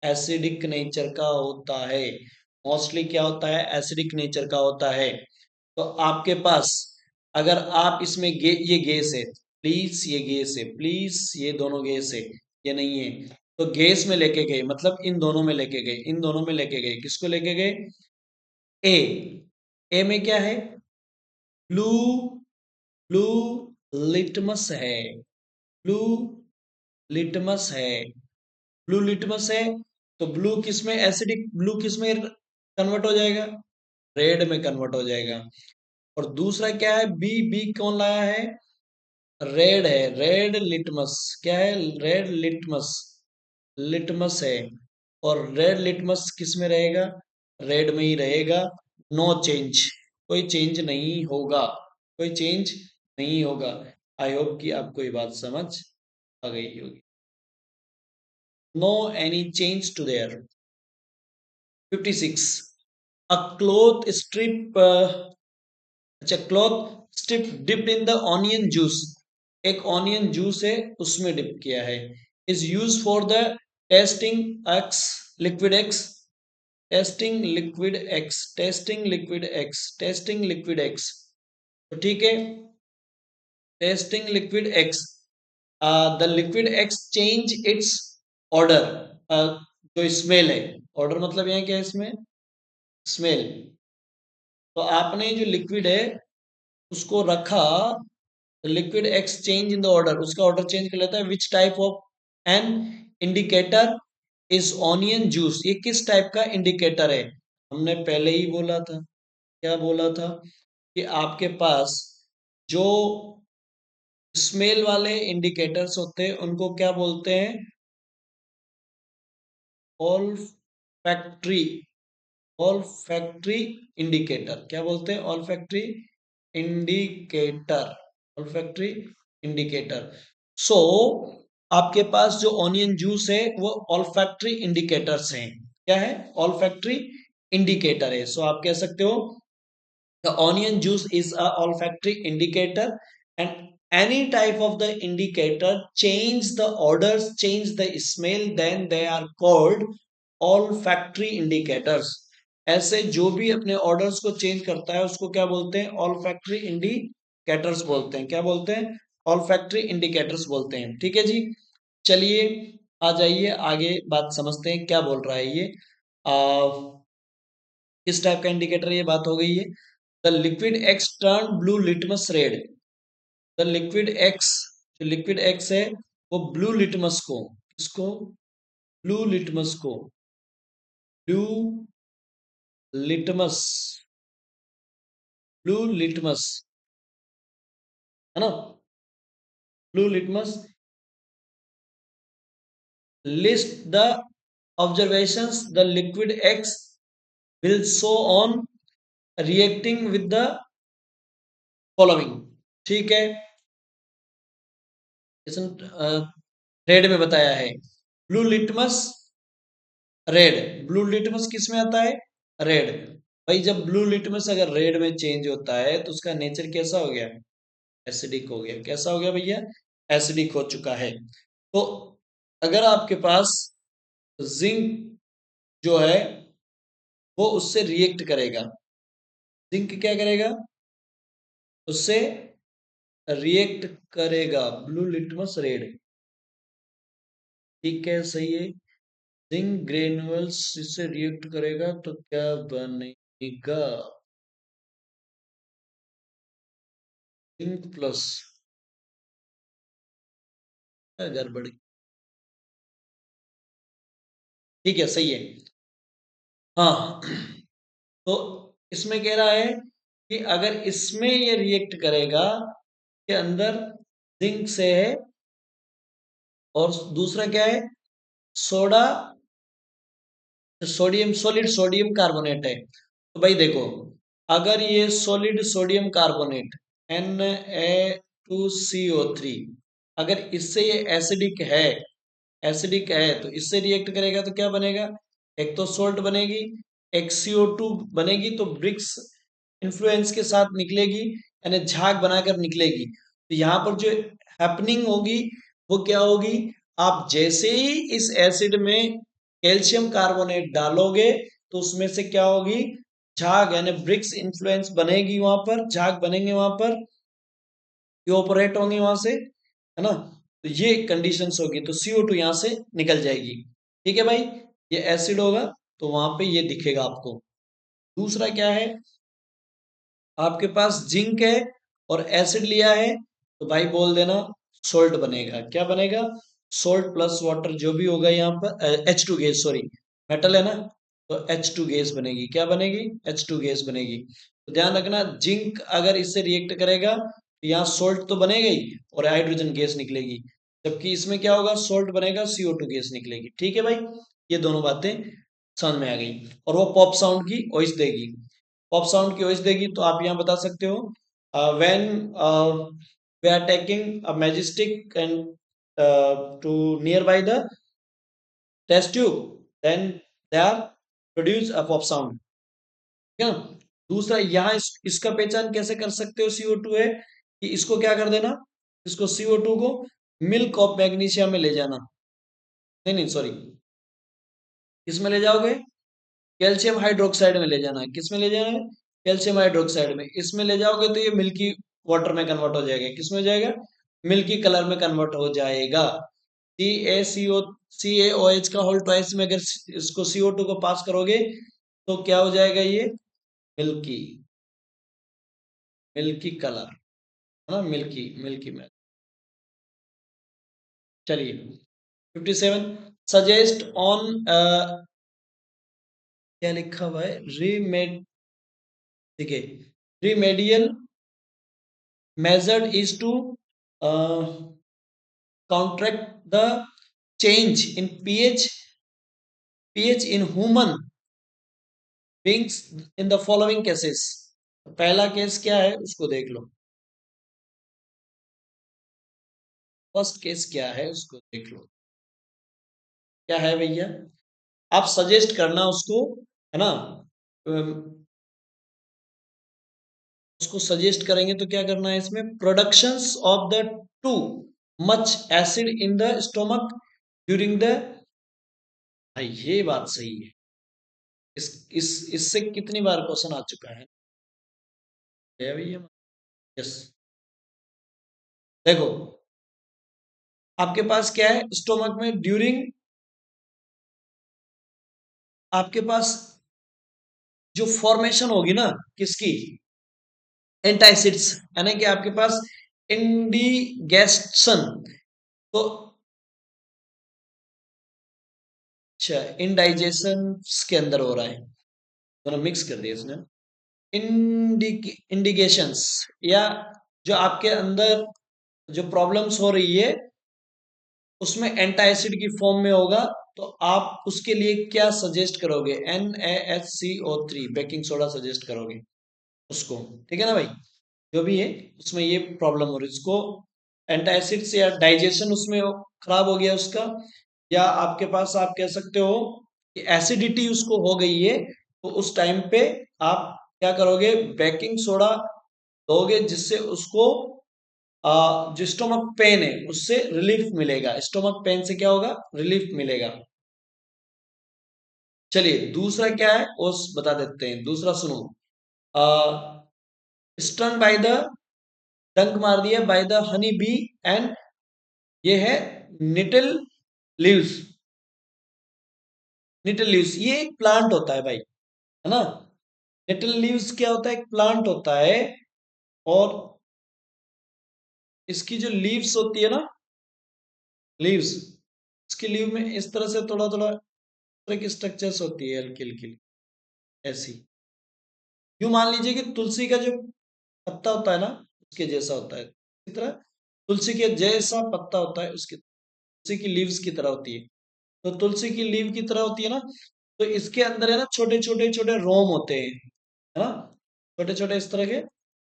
एसिडिक नेचर का होता है, मोस्टली क्या होता है? एसिडिक नेचर का होता है। तो आपके पास अगर आप इसमें ये गैस है, प्लीज ये गैस है, प्लीज ये दोनों गैस है, ये नहीं है, तो गैस में लेके गए, मतलब इन दोनों में लेके गए, इन दोनों में लेके गए, किसको लेके गए? ए, ए में क्या है? ब्लू, ब्लू लिटमस है, ब्लू लिटमस है, ब्लू लिटमस है। तो ब्लू किस में, एसिडिक ब्लू किस में कन्वर्ट हो जाएगा? रेड में कन्वर्ट हो जाएगा। और दूसरा क्या है? बी, बी कौन लाया है? रेड है, रेड लिटमस, क्या है? रेड लिटमस, लिटमस है। और रेड लिटमस किस में रहेगा? रेड में ही रहेगा, नो चेंज, कोई चेंज नहीं होगा। कोई चेंज नहीं होगा। आई होप कि आपको ये बात समझ आ गई होगी। No any change to there. 56 a cloth strip, अच्छा cloth strip dipped in the onion juice, एक ऑनियन जूस है उसमें डिप किया है, is use for the testing X liquid X, testing liquid X, testing liquid X, testing liquid X. तो ठीक है, testing liquid X, the liquid X change its odour, जो smell है, ऑर्डर मतलब यहाँ क्या है इसमें, स्मेल। तो आपने जो लिक्विड है उसको रखा, liquid exchange in the order, उसका ऑर्डर चेंज कर लेता है। Which type of an indicator is onion juice, ये किस टाइप का इंडिकेटर है। हमने पहले ही बोला था, क्या बोला था, कि आपके पास जो स्मेल वाले इंडिकेटर्स होते हैं उनको क्या बोलते हैं, ऑल्फैक्टरी, ऑल्फैक्टरी इंडिकेटर, क्या बोलते हैं, ऑल्फैक्टरी इंडिकेटर, ऑल्फैक्टरी इंडिकेटर। सो आपके पास जो ऑनियन जूस है वो ऑल्फैक्टरी इंडिकेटर्स हैं, क्या है, ऑल्फैक्टरी इंडिकेटर है। सो आप कह सकते हो the onion juice is a olfactory indicator, and any type of the indicator change the orders, change the smell, then they are called olfactory indicators. ऐसे जो भी अपने ऑर्डर्स को चेंज करता है उसको क्या बोलते हैं, ऑल्फैक्टरी इंडिकेटर्स बोलते हैं, क्या बोलते हैं, ऑल्फैक्टरी इंडिकेटर्स बोलते हैं। ठीक है जी, चलिए आ जाइए आगे बात समझते हैं क्या बोल रहा है ये। किस टाइप का इंडिकेटर, ये बात हो गई है। The liquid x turn blue litmus red, the liquid x, जो लिक्विड एक्स है वो ब्लू लिटमस को, इसको ब्लू लिटमस को, ब्लू लिटमस, ब्लू लिटमस है ना, blue litmus, list the observations the liquid x will show on reacting with the following। ठीक है, रेड में बताया है, blue litmus red, blue litmus किस में आता है, रेड। भाई जब ब्लू लिटमस अगर रेड में चेंज होता है तो उसका नेचर कैसा हो गया, एसिडिक हो गया, कैसा हो गया भैया, एसिडिक हो चुका है। तो अगर आपके पास जिंक जो है वो उससे रिएक्ट करेगा, जिंक क्या करेगा, उससे रिएक्ट करेगा, ब्लू लिटमस रेड, ठीक है सही है। जिंक ग्रेन्युल्स इससे रिएक्ट करेगा तो क्या बनेगा, जिंक प्लस, गड़बड़, ठीक है सही है। हाँ तो इसमें कह रहा है कि अगर इसमें ये रिएक्ट करेगा के अंदर जिंक से है, और दूसरा क्या है, soda, sodium, solid sodium carbonate है। तो भाई देखो, अगर ये सॉलिड सोडियम कार्बोनेट Na2CO3 अगर इससे ये एसिडिक है, एसिडिक है तो इससे रिएक्ट करेगा तो क्या बनेगा, एक तो सोल्ट बनेगी, एक CO2 बनेगी, तो ब्रिक्स इन्फ्लुएंस के साथ निकलेगी, यानी झाग बनाकर निकलेगी। तो यहाँ पर जो हैपनिंग होगी वो क्या होगी, आप जैसे ही इस एसिड में कैल्शियम कार्बोनेट डालोगे तो उसमें से क्या होगी, झाग, यानी ब्रिक्स इन्फ्लुएंस बनेगी, वहां पर झाग बनेंगे, वहां पर इवापोरेट होंगे वहां से, है ना। तो ये कंडीशंस होगी तो CO2 यहाँ से निकल जाएगी। ठीक है भाई, ये एसिड होगा तो वहां पे ये दिखेगा आपको। दूसरा क्या है, आपके पास जिंक है और एसिड लिया है तो भाई बोल देना सोल्ट बनेगा, क्या बनेगा, सोल्ट प्लस वाटर जो भी होगा यहाँ पर, H2 गैस, सॉरी मेटल है ना, तो H2 गैस बनेगी, क्या बनेगी, H2 गैस बनेगी। तो ध्यान रखना, जिंक अगर इससे रिएक्ट करेगा तो यहाँ सोल्ट तो बनेगा ही और हाइड्रोजन गैस निकलेगी, जबकि इसमें क्या होगा, सोल्ट बनेगा, CO2 गैस निकलेगी। ठीक है भाई, ये दोनों बातें समझ में आ गई। और वो पॉप साउंड की वॉइस देगी, पॉप साउंड की वॉइस देगी तो आप यहाँ बता सकते हो, when we are taking a majestic and to nearby the test tube, then they are produce a pop sound. ठीक है ना? दूसरा यहाँ इसका पहचान कैसे कर सकते हो CO2 है कि इसको क्या कर देना, इसको CO2 को मिल्क ऑफ मैग्नीशिया में ले जाना, नहीं नहीं सॉरी, किस में ले जाओगे, कैल्शियम हाइड्रोक्साइड में ले जाना है, किस में ले जाना है, कैल्शियम हाइड्रोक्साइड में, इसमें ले जाओगे तो ये मिल्की वाटर में कन्वर्ट हो जाएगा, किस में हो जाएगा, मिल्की कलर में कन्वर्ट हो जाएगा। CaCO CaOH का होल ट्वाइस में अगर इसको CO2 को पास करोगे तो क्या हो जाएगा, ये मिल्की, मिल्की कलर है ना, मिल्की मिल्की में। चलिए 57, सजेस्ट ऑन क्या लिखा हुआ है, रीमेड, ठीक है, remedial measured is to counteract the change in pH in human beings in the following cases। पहला केस क्या है उसको देख लो, फर्स्ट केस क्या है उसको देख लो, क्या है भैया, आप सजेस्ट करना उसको, है ना, उसको सजेस्ट करेंगे तो क्या करना है इसमें, productions of the too much acid in the stomach during the, भाई ये बात सही है, इस इससे कितनी बार क्वेश्चन आ चुका है भैया, यस। देखो आपके पास क्या है स्टोमक में, ड्यूरिंग आपके पास जो फॉर्मेशन होगी ना किसकी, एंटासिड्स, यानी कि आपके पास इंडिगेशन, तो अच्छा इंडाइजेशन के अंदर हो रहा है, दोनों मिक्स कर दिया इसने, इंडिकेशंस, या जो आपके अंदर जो प्रॉब्लम्स हो रही है उसमें एंटासिड की फॉर्म में होगा, तो आप उसके लिए क्या सजेस्ट करोगे, NaHCO3 बेकिंग सोडा सजेस्ट करोगे उसको, ठीक है ना भाई, जो भी है उसमें ये प्रॉब्लम हो रही है उसको, एंटासिड से, या डाइजेशन उसमें खराब हो गया उसका, या आपके पास आप कह सकते हो कि एसिडिटी उसको हो गई है, तो उस टाइम पे आप क्या करोगे, बेकिंग सोडा दोगे, जिससे उसको जो स्टोमक पेन है उससे रिलीफ मिलेगा, स्टोमक पेन से क्या होगा, रिलीफ मिलेगा। चलिए दूसरा क्या है वो बता देते हैं, दूसरा सुनो, स्टन बाय द, डंक मार दिया by the honey bee and, ये है निटल लीव्स, निटल लीव्स ये एक प्लांट होता है भाई, है ना, निटल लीव्स क्या होता है, एक प्लांट होता है, और इसकी जो लीव्स होती है ना, लीव्स, इसकी लीव में इस तरह से थोड़ा थोड़ा तरह की स्ट्रक्चर्स होती है, हल्की हल्की ऐसी, यूं मान लीजिए कि तुलसी का जो पत्ता होता है ना उसके जैसा होता है, इसी तरह तुलसी के जैसा पत्ता होता है उसकी, तुलसी की लीव्स की तरह होती है, तो तुलसी की लीव की तरह होती है ना, तो इसके अंदर है ना छोटे छोटे छोटे रोम होते हैं, है ना, छोटे छोटे इस तरह के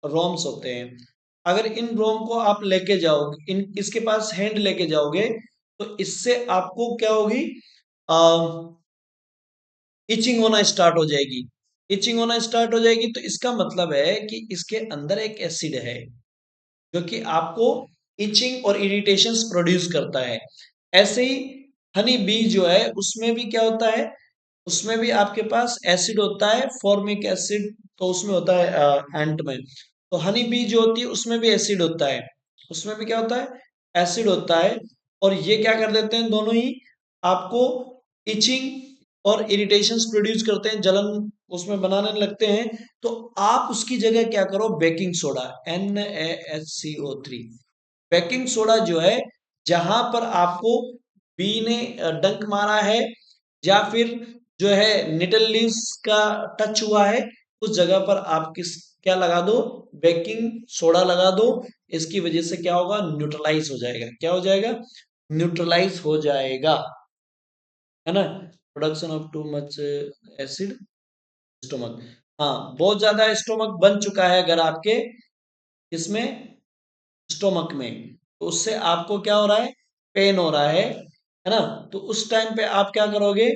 रोम्स होते हैं, अगर इन रोम को आप लेके जाओगे, इन इसके पास हैंड लेके जाओगे, तो इससे आपको क्या होगी, इचिंग होना स्टार्ट हो जाएगी, इचिंग होना स्टार्ट हो जाएगी, तो इसका मतलब है कि इसके अंदर एक एसिड है जो कि आपको इचिंग और इरिटेशंस प्रोड्यूस करता है। ऐसे ही हनी बी जो है उसमें भी क्या होता है, उसमें भी आपके पास एसिड होता है, फॉर्मिक एसिड, तो उसमें होता है एंट में, तो हनी बी जो होती है उसमें भी एसिड होता है, उसमें भी क्या होता है, एसिड होता है, और ये क्या कर देते हैं दोनों ही, आपको इचिंग और इरिटेशंस प्रोड्यूस करते हैं, जलन उसमें बनाने लगते हैं, तो आप उसकी जगह क्या करो, baking soda, NaHCO3, baking soda जो है, जहां पर आपको बी ने डंक मारा है, या फिर जो है निटल लीव्स का टच हुआ है, उस जगह पर आप क्या लगा दो, बेकिंग सोडा लगा दो, इसकी वजह से क्या होगा, न्यूट्रलाइज हो जाएगा, क्या हो जाएगा, न्यूट्रलाइज हो जाएगा, है ना, production of too much acid stomach, हाँ बहुत ज्यादा स्टोमक बन चुका है अगर आपके, इसमें स्टोमक में, तो उससे आपको क्या हो रहा है, पेन हो रहा है ना। तो उस टाइम पे आप क्या करोगे,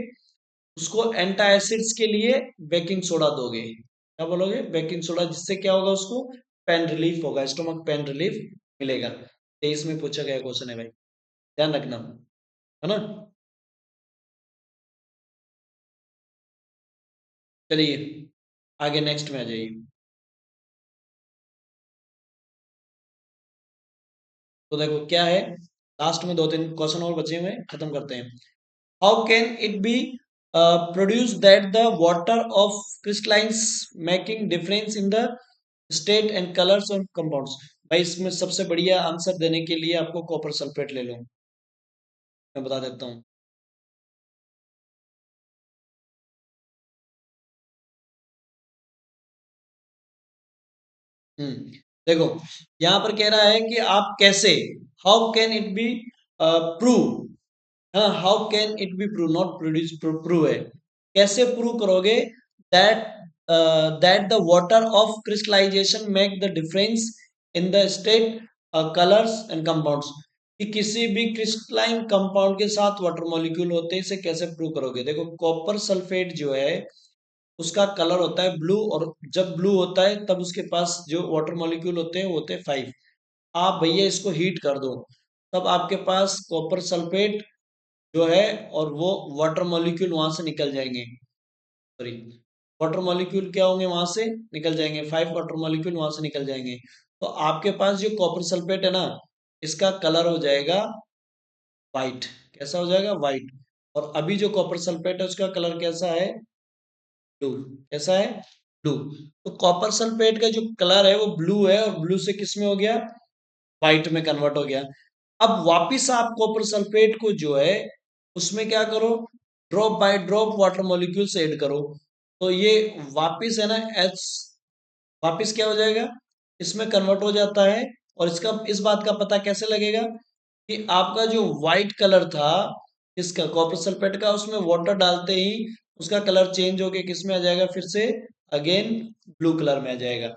उसको एंटासिड्स के लिए बेकिंग सोडा दोगे, क्या बोलोगे, बेकिंग सोडा, जिससे क्या होगा, उसको पेन रिलीफ होगा, स्टोमक पेन रिलीफ मिलेगा। 23 में पूछा गया क्वेश्चन है भाई, ध्यान रखना, है ना। चलिए आगे नेक्स्ट में आ जाइए। तो देखो क्या है, लास्ट में 2-3 क्वेश्चन और बचे हुए हैं, खत्म करते हैं। How can it be produce that the water of crystallisation making difference in the state and colours of compounds. भाई इसमें सबसे बढ़िया आंसर देने के लिए आपको कॉपर सल्फेट ले लो, मैं बता देता हूँ। देखो यहाँ पर कह रहा है कि आप कैसे, how can it be prove, हाँ, how can it be prove, not produce, prove है, कैसे प्रूव करोगे that that the water of crystallisation make the difference in the state colours and compounds, कि किसी भी क्रिस्टलाइन कंपाउंड के साथ water molecule होते हैं, इसे कैसे प्रूव करोगे। देखो कॉपर सल्फेट जो है उसका कलर होता है ब्लू, और जब ब्लू होता है तब उसके पास जो वाटर मॉलिक्यूल होते हैं वो होते हैं 5। आप भैया इसको हीट कर दो, तब आपके पास कॉपर सल्फेट जो है, और वो वाटर मॉलिक्यूल वहां से निकल जाएंगे, सॉरी, वाटर मॉलिक्यूल क्या होंगे, वहां से निकल जाएंगे, 5 वाटर मॉलिक्यूल वहां से निकल जाएंगे। तो आपके पास जो कॉपर सल्फेट है ना, इसका कलर हो जाएगा व्हाइट, कैसा हो जाएगा, व्हाइट। और अभी जो कॉपर सल्फेट है उसका कलर कैसा है, ब्लू, कैसा है, ब्लू। तो कॉपर सल्फेट का जो कलर है वो ब्लू है, और ब्लू से किस में हो गया, व्हाइट में कन्वर्ट हो गया। अब वापिस आप कॉपर सल्फेट को जो है उसमें क्या करो, drop by drop water molecules add करो, तो ये वापिस है ना एच, वापिस क्या हो जाएगा, इसमें कन्वर्ट हो जाता है। और इसका, इस बात का पता कैसे लगेगा कि आपका जो व्हाइट कलर था इसका कॉपर सल्फेट का, उसमें वाटर डालते ही उसका कलर चेंज होके किस में आ जाएगा, फिर से अगेन ब्लू कलर में आ जाएगा।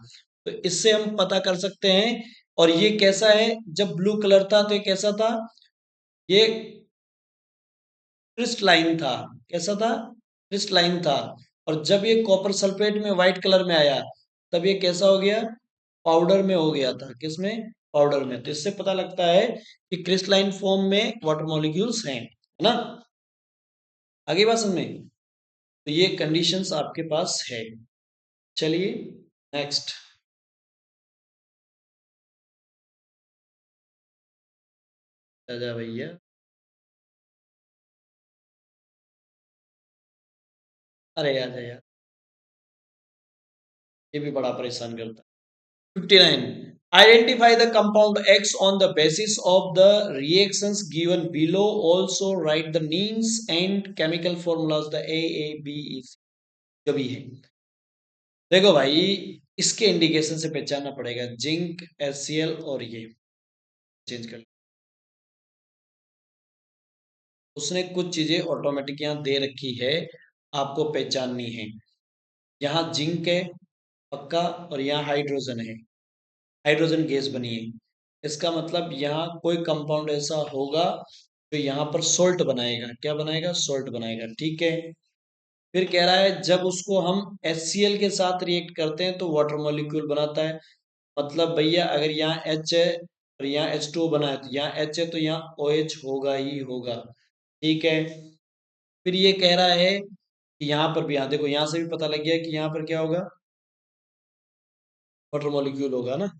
तो इससे हम पता कर सकते हैं। और ये कैसा है, जब ब्लू कलर था तो ये कैसा था, ये क्रिस्टलाइन था, कैसा था, क्रिस्टलाइन था। और जब ये कॉपर सल्फेट में व्हाइट कलर में आया तब ये कैसा हो गया, पाउडर में हो गया था, किसमें, पाउडर में। तो इससे पता लगता है कि क्रिस्टलाइन फॉर्म में वाटर मॉलिक्यूल्स हैं, है ना। आगे बात समझ में, तो ये कंडीशंस आपके पास है। चलिए नेक्स्ट, राजा भैया, अरे यार यार, ये भी बड़ा परेशान करता है। 59, identify the compound X on the basis of the reactions given below, also write the names and chemical formulas, the A B E C जो भी है। देखो भाई, इसके इंडिकेशन से पहचानना पड़ेगा, जिंक, HCl, और ये चेंज कर, उसने कुछ चीजें ऑटोमेटिक यहाँ दे रखी है, आपको पहचाननी है। यहाँ जिंक है पक्का, और यहाँ हाइड्रोजन है, हाइड्रोजन गैस बनी है, इसका मतलब यहाँ कोई कंपाउंड ऐसा होगा जो यहाँ पर सोल्ट बनाएगा, क्या बनाएगा, सोल्ट बनाएगा, ठीक है। फिर कह रहा है जब उसको हम HCl के साथ रिएक्ट करते हैं तो वाटर मॉलिक्यूल बनाता है, मतलब भैया अगर यहाँ H है और यहाँ H2O बना है, तो यहाँ H है तो यहाँ OH होगा ही होगा, ठीक है। फिर ये कह रहा है कि यहाँ पर भी, यहाँ देखो, यहाँ से भी पता लग गया कि यहाँ पर क्या होगा, वाटर मॉलिक्यूल होगा ना।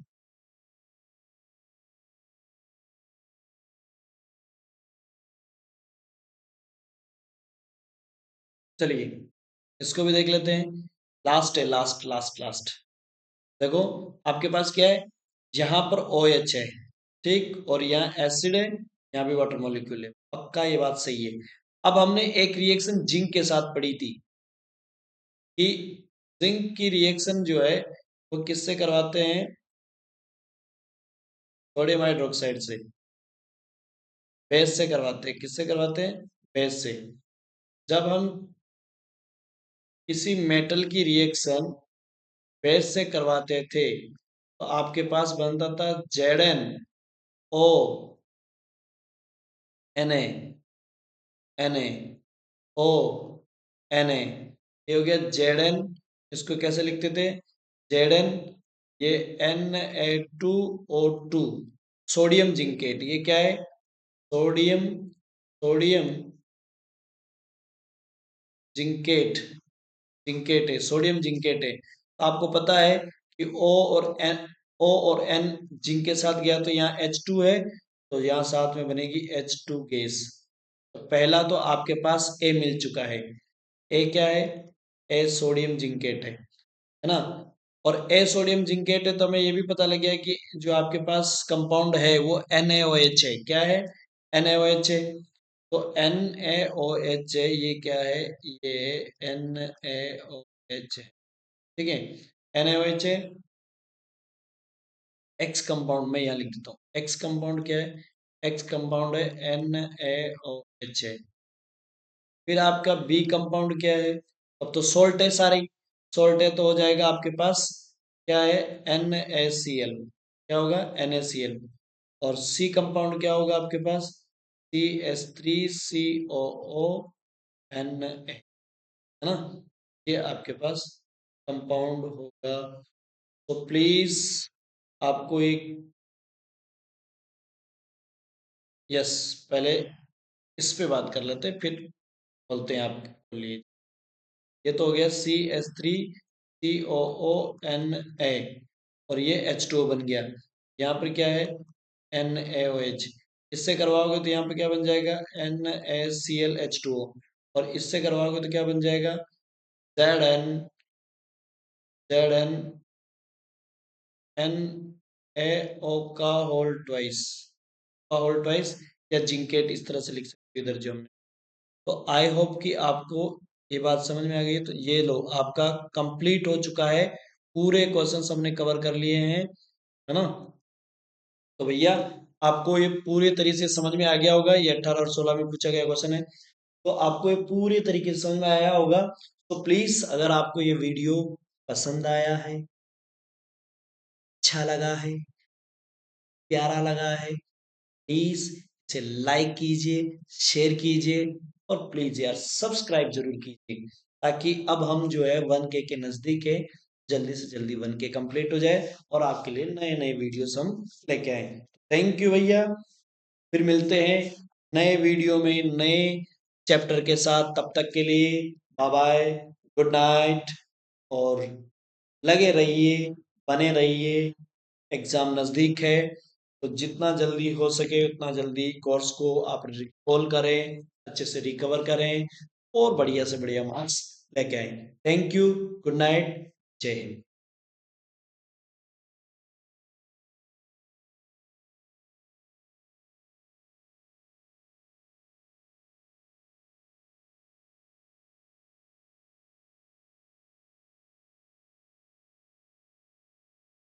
चलिए इसको भी देख लेते हैं, लास्ट है, लास्ट लास्ट लास्ट। देखो आपके पास क्या है, यहाँ पर OH है, ठीक, और यहाँ एसिड है, यहाँ भी वाटर मॉलिक्यूल है, पक्का ये बात सही है। अब हमने एक रिएक्शन जिंक के साथ पढ़ी थी कि जिंक की रिएक्शन जो है वो किससे करवाते हैं, सोडियम हाइड्रोक्साइड से, बेस से करवाते हैं, किससे करवाते हैं, बेस से। जब हम किसी मेटल की रिएक्शन बेस से करवाते थे तो आपके पास बनता था ZnO Na ये हो गया Zn। इसको कैसे लिखते थे? Zn, ये Na2O2 सोडियम जिंकेट। ये क्या है? सोडियम सोडियम जिंकेट जिंकेट है, सोडियम जिंकेट है। तो आपको पता है कि O और N जिंक के साथ गया तो यहाँ H2 है, तो यहाँ साथ में बनेगी H2 गैस। तो पहला तो आपके पास ए मिल चुका है। ए क्या है? ए सोडियम जिंकेट है ना। और ए सोडियम जिंकेट है तो हमें ये भी पता लग गया कि जो आपके पास कंपाउंड है वो NaOH है। क्या है? NaOH है। तो NaOH है, ये क्या है? ये NaOH है। ठीक है, NaOH है। एक्स कंपाउंड में यहाँ लिख देता हूँ। एक्स कंपाउंड क्या है? एक्स कंपाउंड है NaOH है। फिर आपका बी कंपाउंड क्या है? अब तो सोल्ट है सारे, सोल्ट है तो हो जाएगा आपके पास क्या है? NaCl। क्या होगा? NaCl। और सी कंपाउंड क्या होगा आपके पास? CH3COO है ना। ये आपके पास कंपाउंड होगा। तो प्लीज आपको एक, यस, पहले इस पे बात कर लेते हैं फिर बोलते हैं आपके लिए। ये तो हो गया CH3COO Na और ये H2O बन गया। यहाँ पर क्या है? NaOH। इससे करवाओगे तो यहाँ पे क्या बन जाएगा? NaClH2O। और इससे करवाओगे तो क्या बन जाएगा? Zn NaO का होल ट्वाइस या जिंकेट, इस तरह से लिख सकते हो इधर जो हमने। तो आई होप कि आपको ये बात समझ में आ गई है। तो ये लो, आपका कंप्लीट हो चुका है। पूरे क्वेश्चंस हमने कवर कर लिए हैं, है ना। तो भैया आपको ये पूरे तरीके से समझ में आ गया होगा। ये 18 और 16 में पूछा गया क्वेश्चन है, तो आपको ये पूरे तरीके से समझ में आया होगा। तो प्लीज अगर आपको ये वीडियो पसंद आया है, अच्छा लगा है, प्यारा लगा है, प्लीज इसे लाइक कीजिए, शेयर कीजिए और प्लीज यार सब्सक्राइब जरूर कीजिए, ताकि अब हम जो है 1K के नजदीक है। जल्दी से जल्दी 1K कंप्लीट हो जाए और आपके लिए नए नए वीडियोस हम लेके आए। थैंक यू भैया। फिर मिलते हैं नए वीडियो में नए चैप्टर के साथ। तब तक के लिए बाय बाय, गुड नाइट। और लगे रहिए, बने रहिए। एग्जाम नजदीक है, तो जितना जल्दी हो सके उतना जल्दी कोर्स को आप रिकॉल करें, अच्छे से रिकवर करें और बढ़िया से बढ़िया मार्क्स लेके आए। थैंक यू, गुड नाइट, जय हिंद।